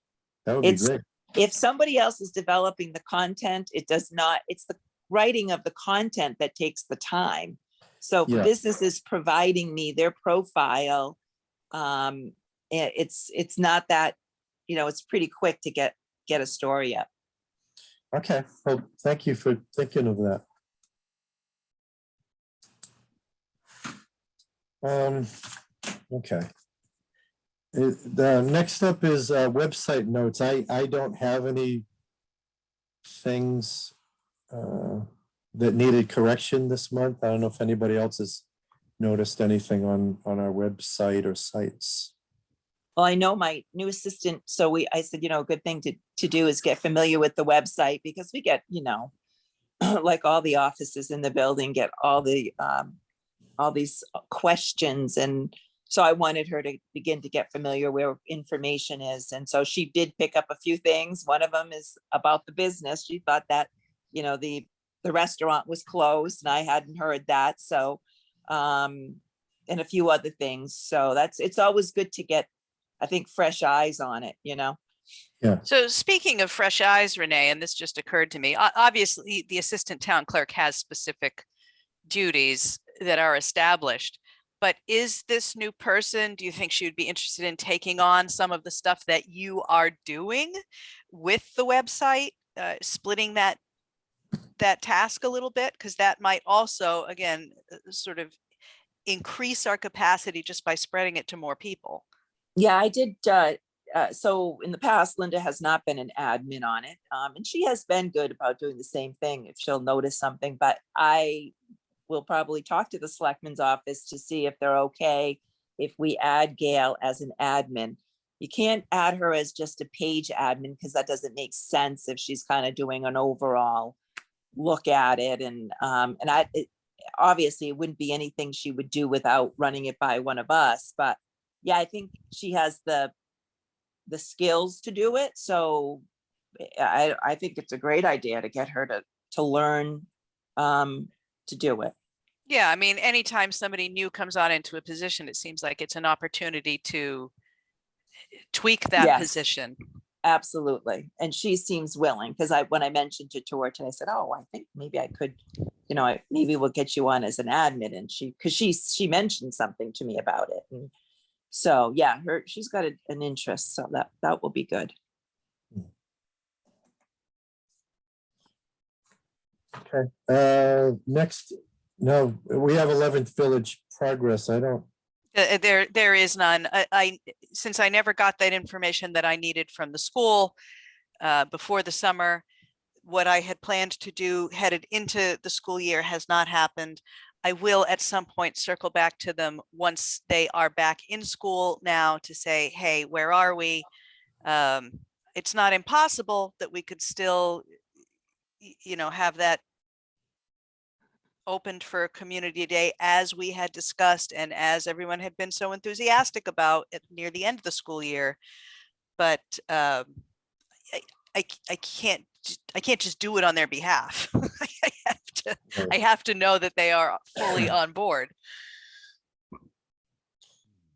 great. If somebody else is developing the content, it's the writing of the content that takes the time. So if the business is providing me their profile, it's not that, it's pretty quick to get a story up. Okay, well, thank you for thinking of that. Okay. The next up is website notes. I don't have any things that needed correction this month. I don't know if anybody else has noticed anything on our website or sites. Well, I know my new assistant, so I said, a good thing to do is get familiar with the website, because we get, like all the offices in the building get all these questions. And so I wanted her to begin to get familiar where information is. And so she did pick up a few things. One of them is about the business. She thought that, the restaurant was closed, and I hadn't heard that. So, and a few other things. So it's always good to get, I think, fresh eyes on it, Yeah. So speaking of fresh eyes, Renee, and this just occurred to me, obviously the assistant town clerk has specific duties that are established, but is this new person, do you think she would be interested in taking on some of the stuff that you are doing with the website, splitting that task a little bit? Because that might also, again, sort of increase our capacity just by spreading it to more people. Yeah, I did. So in the past, Linda has not been an admin on it. And she has been good about doing the same thing if she'll notice something, but I will probably talk to the selectman's office to see if they're okay if we add Gail as an admin. You can't add her as just a page admin, because that doesn't make sense if she's kind of doing an overall look at it. And obviously it wouldn't be anything she would do without running it by one of us. But yeah, I think she has the skills to do it. So I think it's a great idea to get her to learn to do it. Yeah, I mean, anytime somebody new comes on into a position, it seems like it's an opportunity to tweak that Yes. position. Absolutely. And she seems willing, because when I mentioned it to her today, I said, oh, I think maybe I could, maybe we'll get you on as an admin. And she mentioned something to me about it. And so, yeah, she's got an interest. So that will be good. Okay. Next, no, we have 11th Village progress. I don't. There is none. Since I never got that information that I needed from the school before the summer, what I had planned to do headed into the school year has not happened. I will at some point circle back to them once they are back in school now to say, hey, where are we? It's not impossible that we could still, have that opened for community day as we had discussed and as everyone had been so enthusiastic about near the end of the school year. But I can't just do it on their behalf. I have to know that they are fully on board.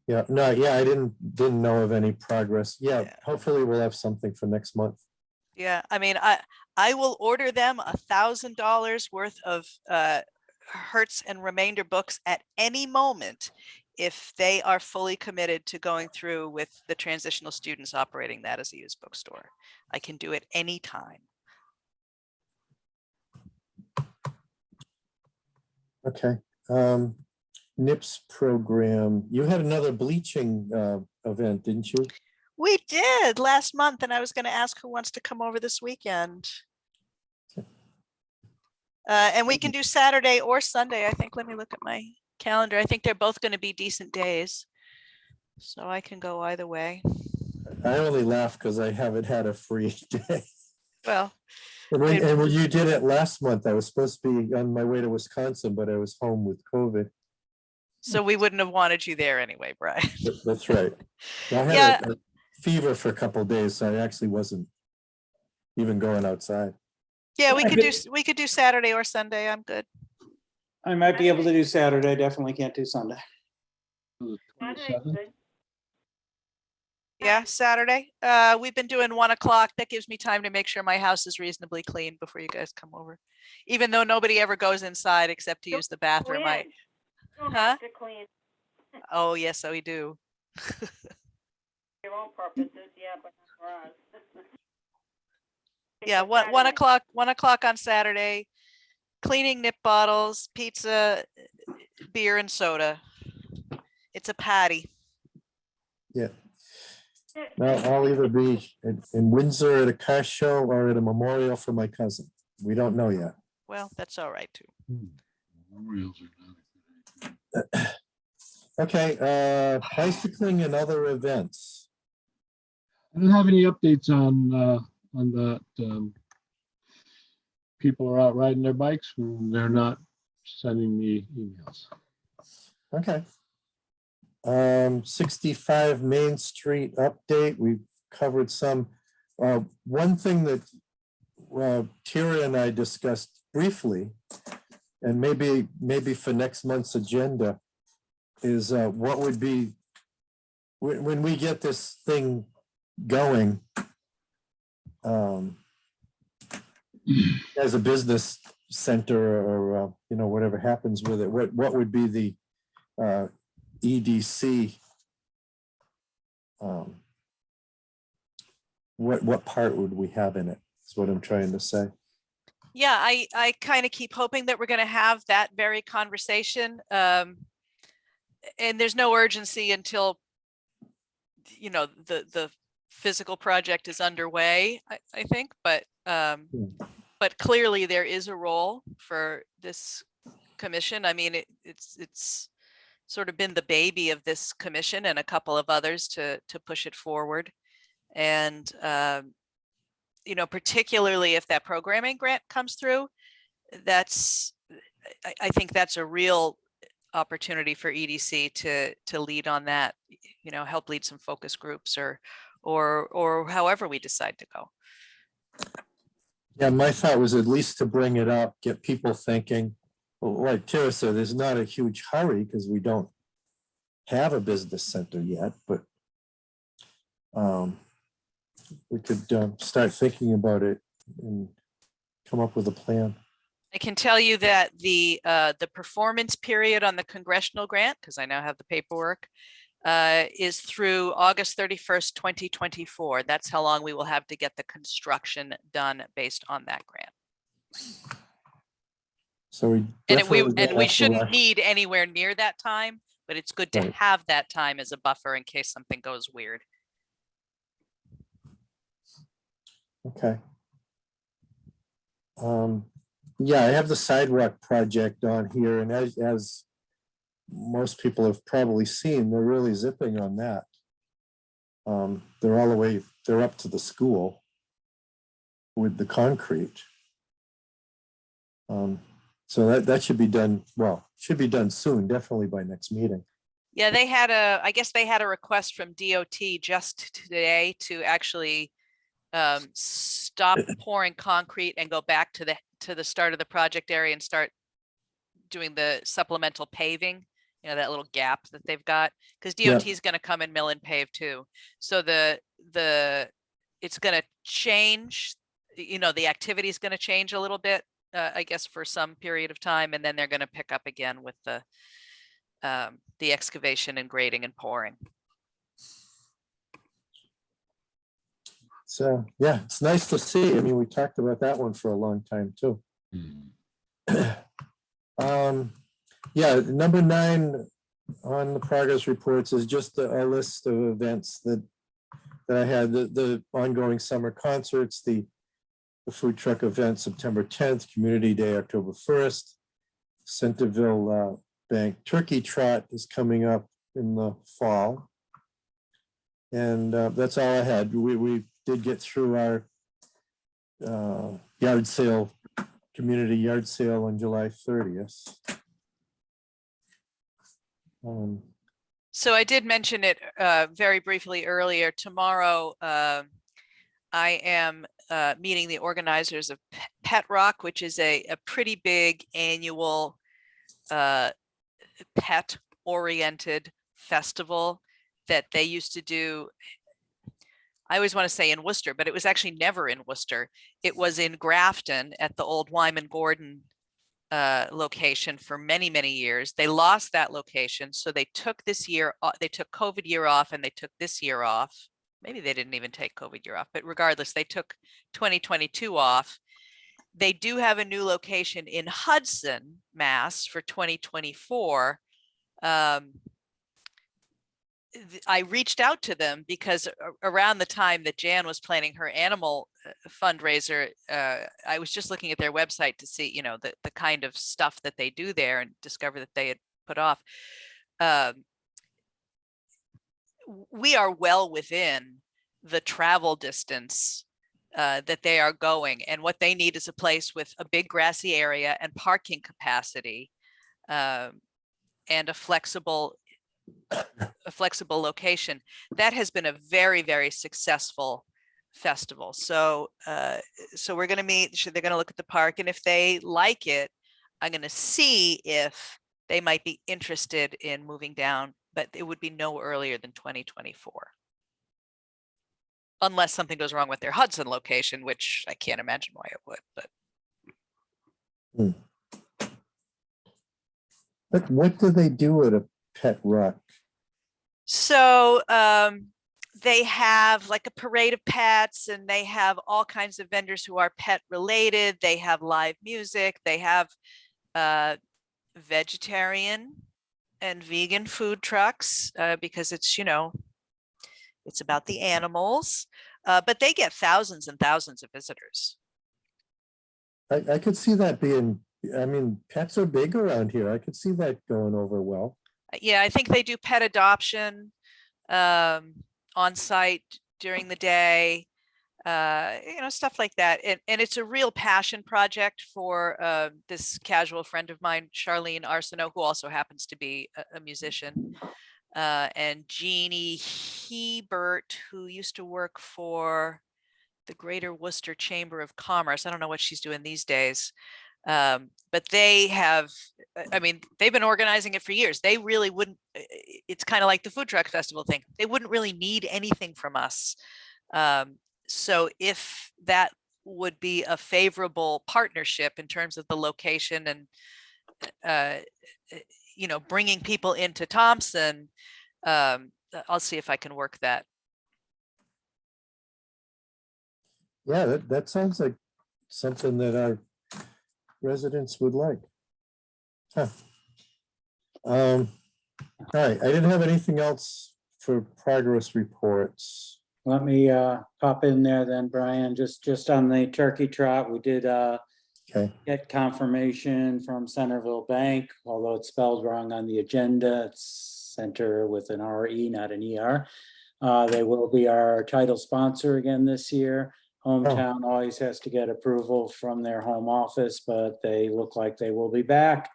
Yeah, no, yeah, I didn't know of any progress. Yeah, Yeah. hopefully we'll have something for next month. Yeah, I mean, I will order them $1,000 worth of Hertz and Remainder books at any moment if they are fully committed to going through with the transitional students operating that as a used bookstore. I can do it anytime. Okay. NIPS program. You had another bleaching event, didn't you? We did last month, and I was going to ask who wants to come over this weekend. And we can do Saturday or Sunday, I think. Let me look at my calendar. I think they're both going to be decent days. So I can go either way. I only laugh because I haven't had a free day. Well, And when you did it last month, I was supposed to be on my way to Wisconsin, but I was home with COVID. so we wouldn't have wanted you there anyway, Brian. That's right. I had Yeah. a fever for a couple of days, so I actually wasn't even going outside. Yeah, we could do Saturday or Sunday. I'm good. I might be able to do Saturday, definitely can't do Sunday. The Saturday's 27th? good. Yeah, Saturday. We've been doing 1 o'clock. That gives me time to make sure my house is reasonably clean before you guys come over. Even though nobody ever goes inside except to use the bathroom. Clean. Don't Huh? have to clean Oh, yes, so we do. for your own purposes, yeah, but not for us. Yeah, It's 1 Saturday. o'clock, 1 o'clock on Saturday. Cleaning nip bottles, pizza, beer and soda. It's a patty. Yeah. Now I'll either be in Windsor at a car show or at a memorial for my cousin. We don't know yet. Well, that's all right too. Okay, bicycling and other events. I don't have any updates on that. People are out riding their bikes and they're not sending me emails. Okay. 65 Main Street update. We've covered some. One thing that Tira and I discussed briefly, and maybe for next month's agenda, is what would be when we get this thing going as a business center, or whatever happens with it. What would be the EDC? What part would we have in it? Is what I'm trying to say. Yeah, I kind of keep hoping that we're going to have that very conversation. And there's no urgency until, the physical project is underway, I think, but clearly there is a role for this commission. I mean, it's sort of been the baby of this commission and a couple of others to push it forward. And, particularly if that programming grant comes through, I think that's a real opportunity for EDC to lead on that, help lead some focus groups or however we decide to go. Yeah, my thought was at least to bring it up, get people thinking. Well, like Tara said, there's not a huge hurry because we don't have a business center yet, but we could start thinking about it and come up with a plan. I can tell you that the performance period on the congressional grant, because I now have the paperwork, is through August 31st, 2024. That's how long we will have to get the construction done based on that grant. So we shouldn't need anywhere near that time, but it's good to Right. have that time as a buffer in case something goes weird. Okay. Yeah, I have the sidewalk project on here, and as most people have probably seen, they're really zipping on that. They're all the way, they're up to the school with the concrete. So that should be done, should be done soon, definitely by next meeting. Yeah, I guess they had a request from DOT just today to actually stop pouring concrete and go back to the start of the project area and start doing the supplemental paving you know, that little gap that they've got, because Yeah. DOT is going to come and mill and pave too. So it's going to change, you know, the activity is going to change a little bit, I guess, for some period of time, and then they're going to pick up again with the excavation and grading and pouring. So, yeah, it's nice to see. I mean, we talked about that one for a long time too. Yeah, number 9 on the progress reports is just a list of events that I had, the ongoing summer concerts, the food truck event, September 10th, Community Day, October 1st, Centerville Bank Turkey Trot is coming up in the fall. And that's all I had. We did get through our yard sale, community yard sale on July 30th. So I did mention it very briefly earlier. Tomorrow, I am meeting the organizers of Pet Rock, which is a pretty big annual pet-oriented festival that they used to do. I always want to say in Worcester, but it was actually never in Worcester. It was in Grafton at the old Wyman Gordon location for many, many years. They lost that location. So they took this year, they took COVID year off, and they took this year off. Maybe they didn't even take COVID year off, but regardless, they took 2022 off. They do have a new location in Hudson, Mass for 2024. I reached out to them because around the time that Jan was planning her animal fundraiser, I was just looking at their website to see, you know, the kind of stuff that they do there, and discover that they had put off. We are well within the travel distance that they are going, and what they need is a place with a big grassy area and parking capacity, and a flexible location. That has been a very, very successful festival. So we're going to meet. They're going to look at the park, and if they like it, I'm going to see if they might be interested in moving down, but it would be no earlier than 2024. Unless something goes wrong with their Hudson location, which I can't imagine why it would, But what do they do at a Pet Rock? So they have like a parade of pets, and they have all kinds of vendors who are pet related. They have live music. They have vegetarian and vegan food trucks because it's, you know, it's about the animals, but they get thousands and thousands of visitors. I could see that being, I mean, pets are big around here. I could see that going over well. Yeah, I think they do pet adoption on site during the day, you know, stuff like that. And it's a real passion project for this casual friend of mine, Charlene Arsenault, who also happens to be a musician, and Jeannie Hebert, who used to work for the Greater Worcester Chamber of Commerce. I don't know what she's doing these days. But they have, I mean, they've been organizing it for years. They really wouldn't, it's kind of like the food truck festival thing. They wouldn't really need anything from us. So if that would be a favorable partnership in terms of the location and, you know, bringing people into Thompson, I'll see if I can work that. Yeah, that sounds like something that our residents would like. Huh. All right, I didn't have anything else for progress reports. Let me pop in there then, Brian, just on the turkey trot, we did Okay. get confirmation from Centerville Bank, although it's spelled wrong on the agenda. It's center with an RE, not an ER. They will be our title sponsor again this year. Hometown always has to get approval from their home office, but they look like they will be back.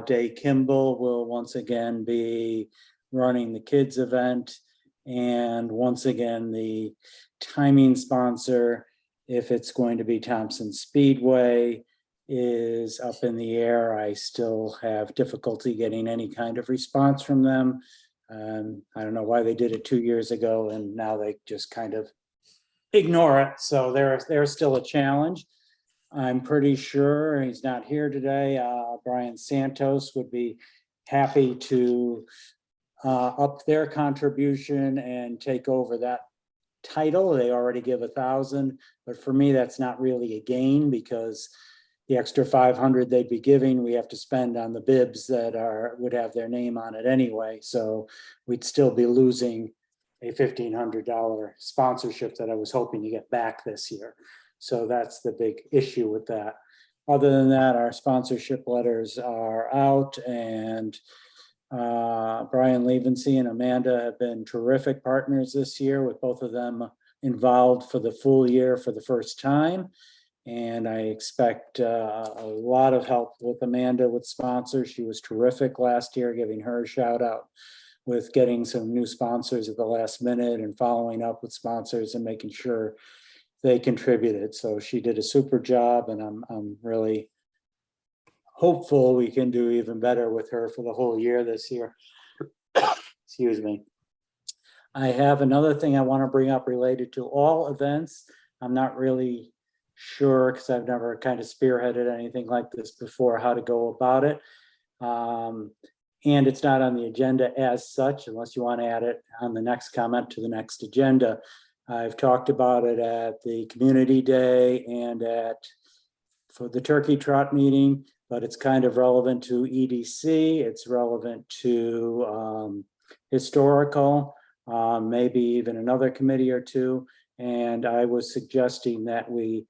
Day Kimball will once again be running the kids event, and once again the timing sponsor, if it's going to be Thompson Speedway, is up in the air. I still have difficulty getting any kind of response from them. I don't know why they did it 2 years ago and now they just kind of ignore it. So they're still a challenge. I'm pretty sure he's not here today. Brian Santos would be happy to up their contribution and take over that title. They already give 1,000, but for me, that's not really a gain because the extra 500 they'd be giving, we have to spend on the bibs that would have their name on it anyway. So we'd still be losing a $1,500 sponsorship that I was hoping to get back this year. So that's the big issue with that. Other than that, our sponsorship letters are out, and Brian Levency and Amanda have been terrific partners this year, with both of them involved for the full year for the first time. And I expect a lot of help with Amanda with sponsors. She was terrific last year, giving her a shout out with getting some new sponsors at the last minute and following up with sponsors and making sure they contributed. So she did a super job, and I'm really hopeful we can do even better with her for the whole year this year. Excuse me. I have another thing I want to bring up related to all events. I'm not really sure, because I've never kind of spearheaded anything like this before, how to go about it. And it's not on the agenda as such, unless you want to add it on the next comment to the next agenda. I've talked about it at the community day and for the turkey trot meeting, but it's kind of relevant to EDC. It's relevant to historical, maybe even another committee or two. And I was suggesting that we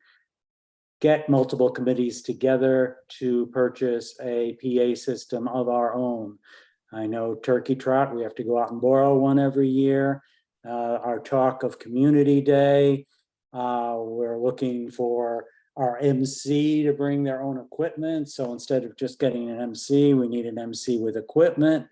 get multiple committees together to purchase a PA system of our own. I know turkey trot, we have to go out and borrow one every year. Our talk of community day, we're looking for our MC to bring their own equipment. So instead of just getting an MC, we need an MC with equipment.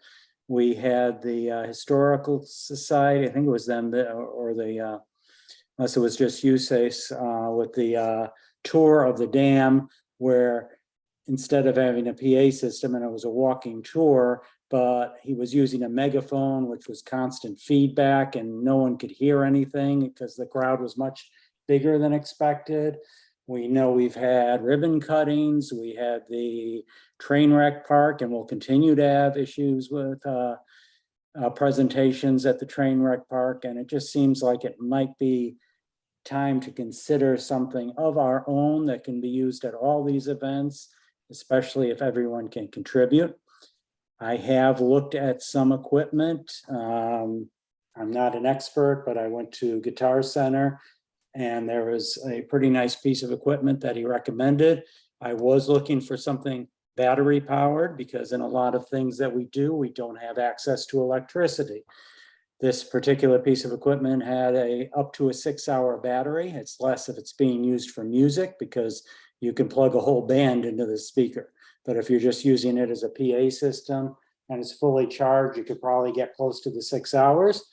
We had the Historical Society, I think it was them, unless it was just USACE, with the tour of the dam, where instead of having a PA system, and it was a walking tour, but he was using a megaphone, which was constant feedback, and no one could hear anything because the crowd was much bigger than expected. We know we've had ribbon cuttings, we had the train wreck park, and we'll continue to have issues with presentations at the train wreck park. And it just seems like it might be time to consider something of our own that can be used at all these events, especially if everyone can contribute. I have looked at some equipment. I'm not an expert, but I went to Guitar Center and there was a pretty nice piece of equipment that he recommended. I was looking for something battery powered because in a lot of things that we do, we don't have access to electricity. This particular piece of equipment had up to a 6-hour battery. It's less if it's being used for music because you can plug a whole band into the speaker. But if you're just using it as a PA system and it's fully charged, you could probably get close to the 6 hours.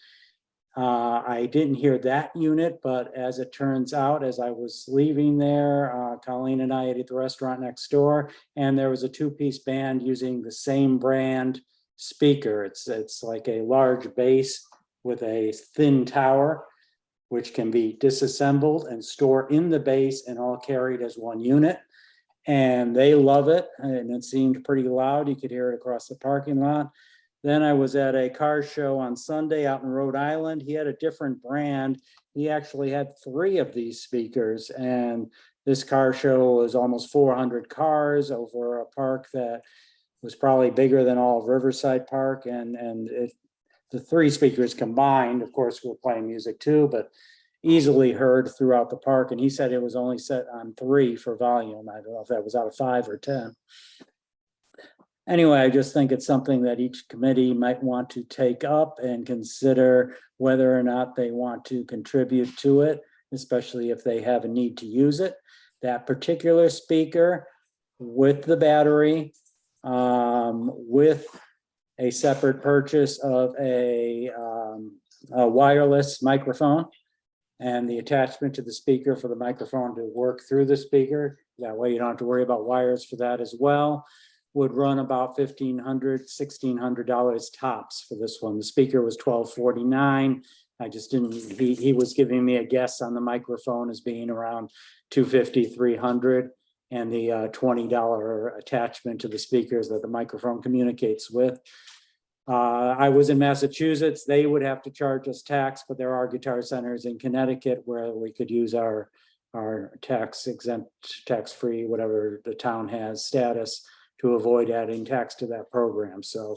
I didn't hear that unit, but as it turns out, as I was leaving there, Colleen and I ate at the restaurant next door, and there was a 2-piece band using the same brand speaker. It's like a large bass with a thin tower, which can be disassembled and stored in the base and all carried as one unit. And they love it, and it seemed pretty loud. You could hear it across the parking lot. Then I was at a car show on Sunday out in Rhode Island. He had a different brand. He actually had 3 of these speakers, and this car show was almost 400 cars over a park that was probably bigger than all of Riverside Park. And the 3 speakers combined, of course, were playing music too, but easily heard throughout the park. And he said it was only set on 3 for volume. I don't know if that was out of 5 or 10. Anyway, I just think it's something that each committee might want to take up and consider whether or not they want to contribute to it, especially if they have a need to use it. That particular speaker with the battery, with a separate purchase of a wireless microphone and the attachment to the speaker for the microphone to work through the speaker That way you don't have to worry about wires for that as well. Would run about $1,500, $1,600 tops for this one. The speaker was $1,249. I just didn't, he was giving me a guess on the microphone as being around $250, $300. And the $20 attachment to the speakers that the microphone communicates with. I was in Massachusetts. They would have to charge us tax, but there are guitar centers in Connecticut where we could use our tax exempt, tax-free, whatever the town has status, to avoid adding tax to that program. So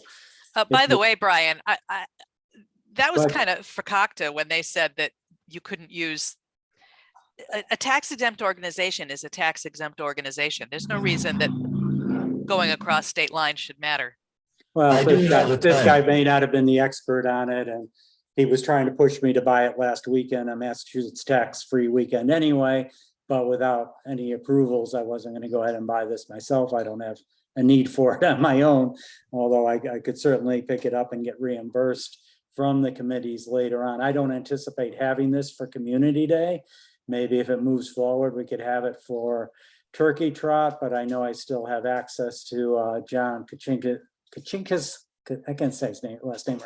By the way, Brian, that was But- kind of fakakta when they said that you couldn't use a tax exempt organization is a tax exempt organization. There's no reason that going across state lines should matter. well, I do it all the this time. guy may not have been the expert on it, and he was trying to push me to buy it last weekend, a Massachusetts tax-free weekend anyway. But without any approvals, I wasn't going to go ahead and buy this myself. I don't have a need for it on my own, although I could certainly pick it up and get reimbursed from the committees later on. I don't anticipate having this for Community Day. Maybe if it moves forward, we could have it for Turkey Trot, but I know I still have access to John Kachinkas, I can't say his last name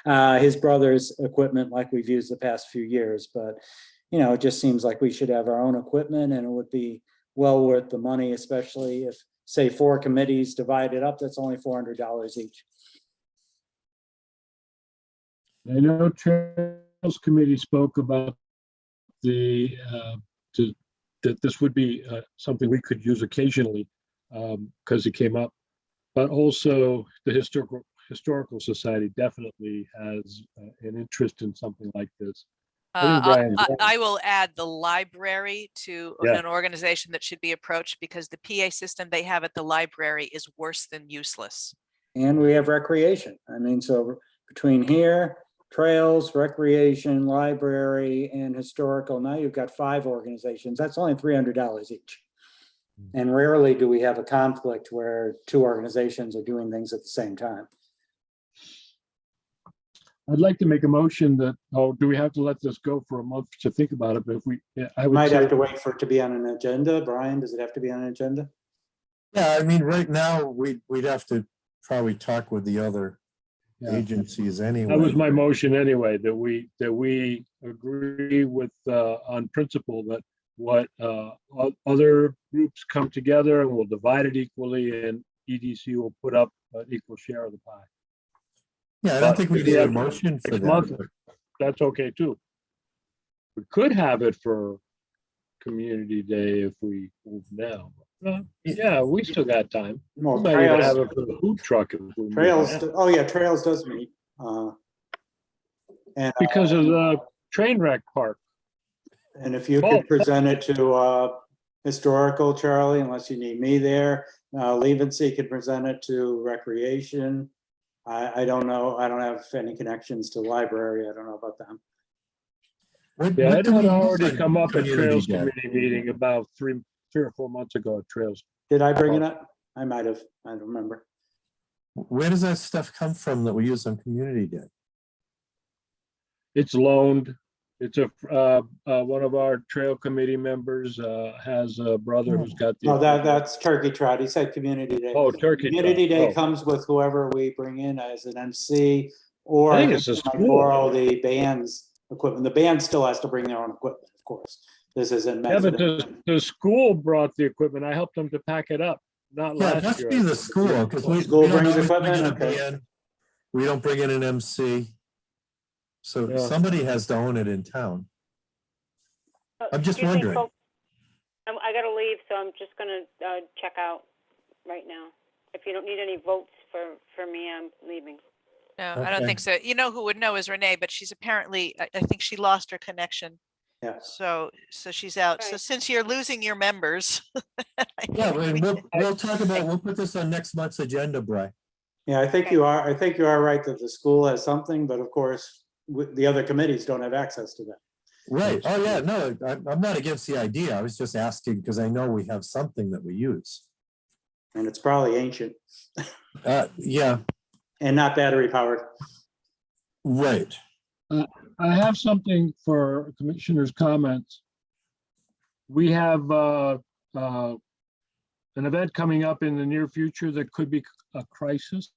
right. His brother's equipment like we've used the past few years, but you know, it just seems like we should have our own equipment, and it would be well worth the money, especially if, say, 4 committees divided up, that's only $400 each. I know Trails Committee spoke about that this would be something we could use occasionally because it came up, but also the Historical Society definitely has an interest in something like this. I will add the library to Yeah. an organization that should be approached because the PA system they have at the library is worse than useless. And we have recreation. I mean, so between here, Trails, Recreation, Library, and Historical, now you've got 5 organizations. That's only $300 each. And rarely do we have a conflict where 2 organizations are doing things at the same time. I'd like to make a motion that, oh, do we have to let this go for a month to think about it? But if we, I would Might say, have to wait for it to be on an agenda. Brian, does it have to be on an agenda? Yeah, I mean, right now, we'd have to probably talk with the other Yeah. agencies that was anyway. my motion anyway, that we agree with, on principle that what other groups come together and we'll divide it equally, and EDC will put up an equal share of the pie. Yeah, I don't but think we if we need a have motion for next month, that. That's okay too. We could have it for Community Day if we move now. Yeah, we still got time. We Well, might even have Trails, it for the food truck if we move Trails, now. oh yeah, Trails does meet. And Because of the train wreck park. And if you could present it to Historical, Charlie, unless you need me there, Levency could present it to Recreation. I don't know, I don't have any connections to Library, I don't know about them. Yeah, What it do we had use already on come up at Community Trails Day? Committee meeting about three or 4 months ago at Trails. Did I bring it up? I might have, I don't remember. Where does that stuff come from that we use on Community Day? It's loaned. It's one of our trail committee members has a brother who's got the. No, that's Turkey Trot, he said Community Day. Oh, Turkey Trot. Community Day Oh. comes with whoever we bring in as an MC, or I I think think it's the they might school. borrow the band's equipment. The band still has to bring their own equipment, of course. This isn't Yeah, meant but for the school brought the equipment. I helped them to pack it up. Not Yeah, it last must year. be the school, because we School don't brings always bring equipment? in a Okay. band. We don't bring in an MC. So Yeah. somebody has to own it in town. I'm just Do you think wondering. folks- I gotta leave, so I'm just gonna check out right now. If you don't need any votes for me, I'm leaving. No, I don't Okay. think so. You know who would know is Renee, but she's apparently, I think she lost her connection. Yeah. So she's out. So Right. since you're losing your members. I Yeah, think we we'll talk about, we'll put this on next month's agenda, Bry. Yeah, I think you are right that the school has something, but of course, the other committees don't have access to that. Right. Oh, yeah, no, I'm not against the idea. I was just asking because I know we have something that we use. And it's probably ancient Yeah, and not battery powered. right. I have something for commissioners' comments. We have an event coming up in the near future that could be a crisis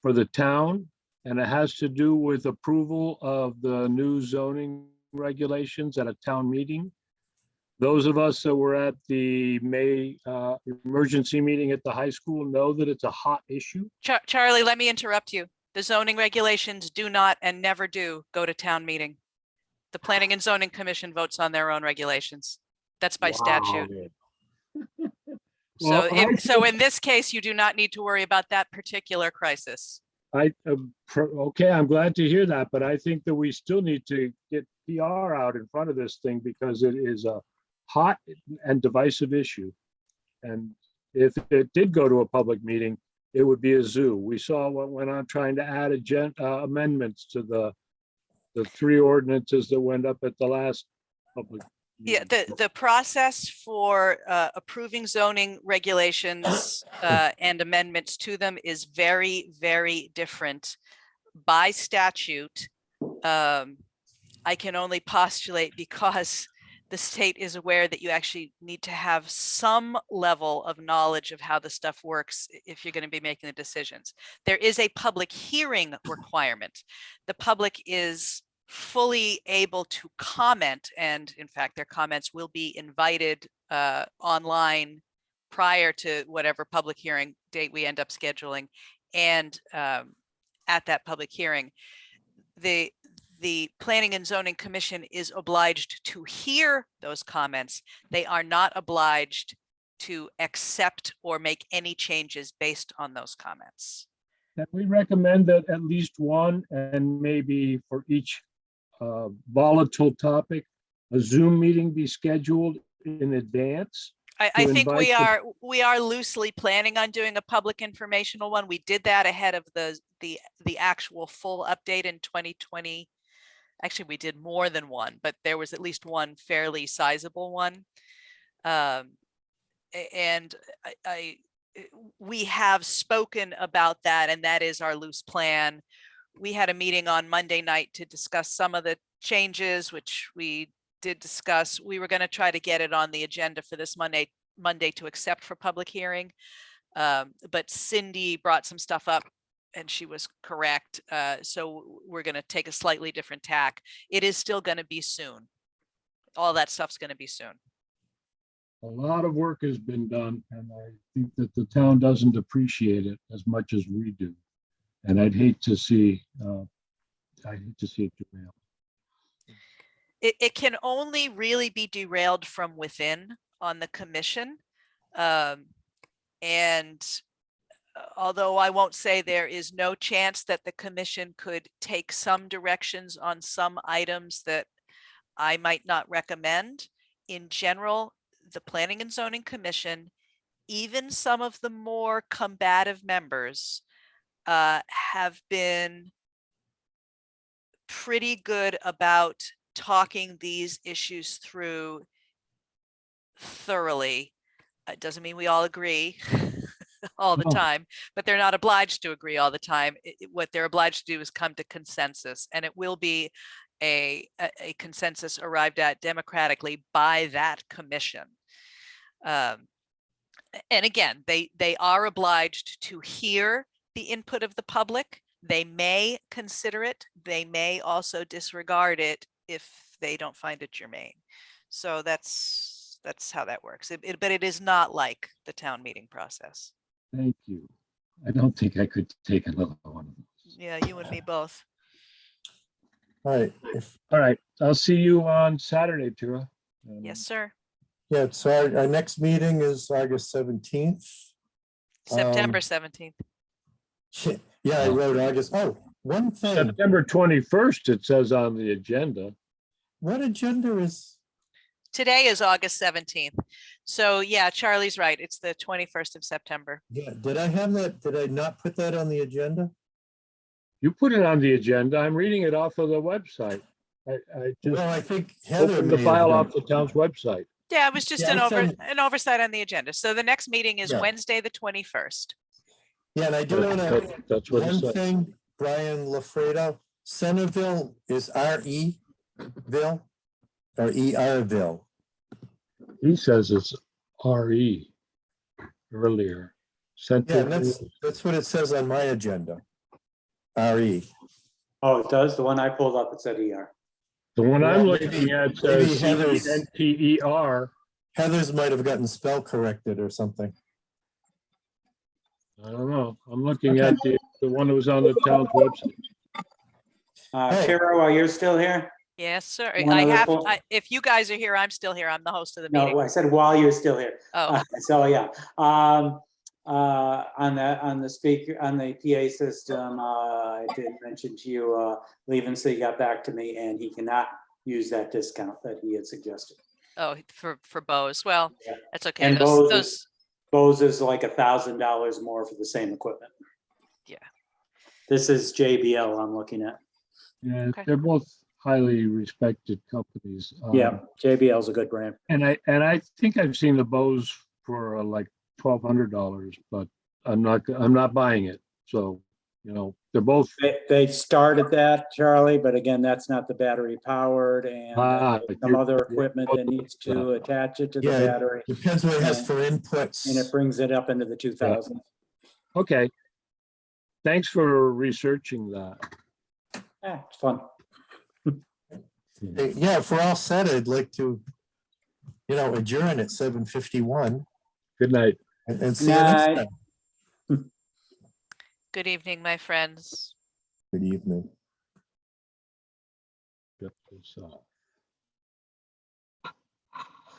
for the town, and it has to do with approval of the new zoning regulations at a town meeting. Those of us that were at the May emergency meeting at the high school know that it's a hot issue. Charlie, let me interrupt you. The zoning regulations do not and never do go to town meeting. The Planning and Zoning Commission votes on their own regulations. That's by statute. Well, So in this case, you do not need to worry about that particular crisis. Okay, I'm glad to hear that, but I think that we still need to get PR out in front of this thing because it is a hot and divisive issue. And if it did go to a public meeting, it would be a zoo. We saw what went on trying to add Yeah, amendments to the 3 ordinances that went up at the last public. the process for approving zoning regulations and amendments to them is very, very different by statute. I can only postulate because the state is aware that you actually need to have some level of knowledge of how the stuff works if you're going to be making the decisions. There is a public hearing requirement. The public is fully able to comment, and in fact, their comments will be invited online prior to whatever public hearing date we end up scheduling. And at that public hearing, the Planning and Zoning Commission is obliged to hear those comments. They are not obliged to accept or make any changes based on those comments. Can we recommend that at least one, and maybe for each volatile topic, a Zoom meeting be scheduled in advance? I think invite we are loosely planning on doing a public informational one. We did that ahead of the actual full update in 2020. Actually, we did more than one, but there was at least one fairly sizable one. And we have spoken about that, and that is our loose plan. We had a meeting on Monday night to discuss some of the changes, which we did discuss. We were going to try to get it on the agenda for this Monday to accept for public hearing. But Cindy brought some stuff up and she was correct. So we're going to take a slightly different tack. It is still going to be soon. All that stuff's going to be soon. A lot of work has been done, and I think that the town doesn't appreciate it as much as we do. And I'd hate to see it derailed. It can only really be derailed from within on the commission. And although I won't say there is no chance that the commission could take some directions on some items that I might not recommend, in general, the Planning and Zoning Commission, even some of the more combative members, have been pretty good about talking these issues through thoroughly. It doesn't mean we all agree all the No. time, but they're not obliged to agree all the time. What they're obliged to do is come to consensus, and it will be a consensus arrived at democratically by that commission. And again, they are obliged to hear the input of the public. They may consider it. They may also disregard it if they don't find it germane. So that's how that works. But it is not like the town meeting process. Thank you. I don't think I could take another one of those. Yeah, you and me both. All right. All right, I'll see you on Saturday, Tura. Yes, sir. Yeah, so our next meeting is August 17th. September 17th. Yeah, I wrote August. Oh, one thing. September 21st, it says on the agenda. What agenda is? Today is August 17th. So yeah, Charlie's right. It's the 21st of September. Yeah, did I have that? Did I not put that on the agenda? You put it on the agenda. I'm reading it off of the website. I just Well, I think Heather opened the may file have off the town's website. Yeah, it was just Yeah, an oversight on the agenda. So the next meeting is Yeah. Wednesday, the 21st. Yeah, and I do want to, That's what it one said. thing, Brian LaFredo, Centerville is R-E-ville or E-R-ville. He says it's RE. earlier. Sent Yeah, to, that's what it says on my agenda. RE. Oh, it does? The one I pulled up, it said ER. the one Well, I'm maybe- looking at maybe says Heather's- CENTER. Heather's might have gotten spell corrected or something. I don't know. I'm looking Okay. at the one that was on the town's website. Hey. Tara, you're still here? Yes, sir. One I other have, point. if you guys are here, I'm still here. I'm the host of the meeting. No, I said while you're still here. Oh, So, yeah, on the speaker, on the PA system, I did mention to you, Levensley got back to me and he cannot use that discount that he had suggested. oh, for Bose. Well, Yeah. that's okay. And Those, Bose is like $1,000 more for the same equipment. Yeah. This is JBL I'm looking at. Yeah, Okay. they're both highly respected companies. Yeah, JBL is a good brand. And I think I've seen the Bose for like $1,200, but I'm not buying it. So, they're both. They started that, Charlie, but again, that's not the battery powered and there's some other equipment that needs to attach it to the Yeah, battery. Depends what it has for inputs. And it brings it up into the 2000s. Okay. Thanks for researching that. Yeah, it's fun. Yeah, if we're all set, I'd like to, adjourn at 7:51 Good night. and see you next Night. time. good evening, my friends. Good evening. Get this,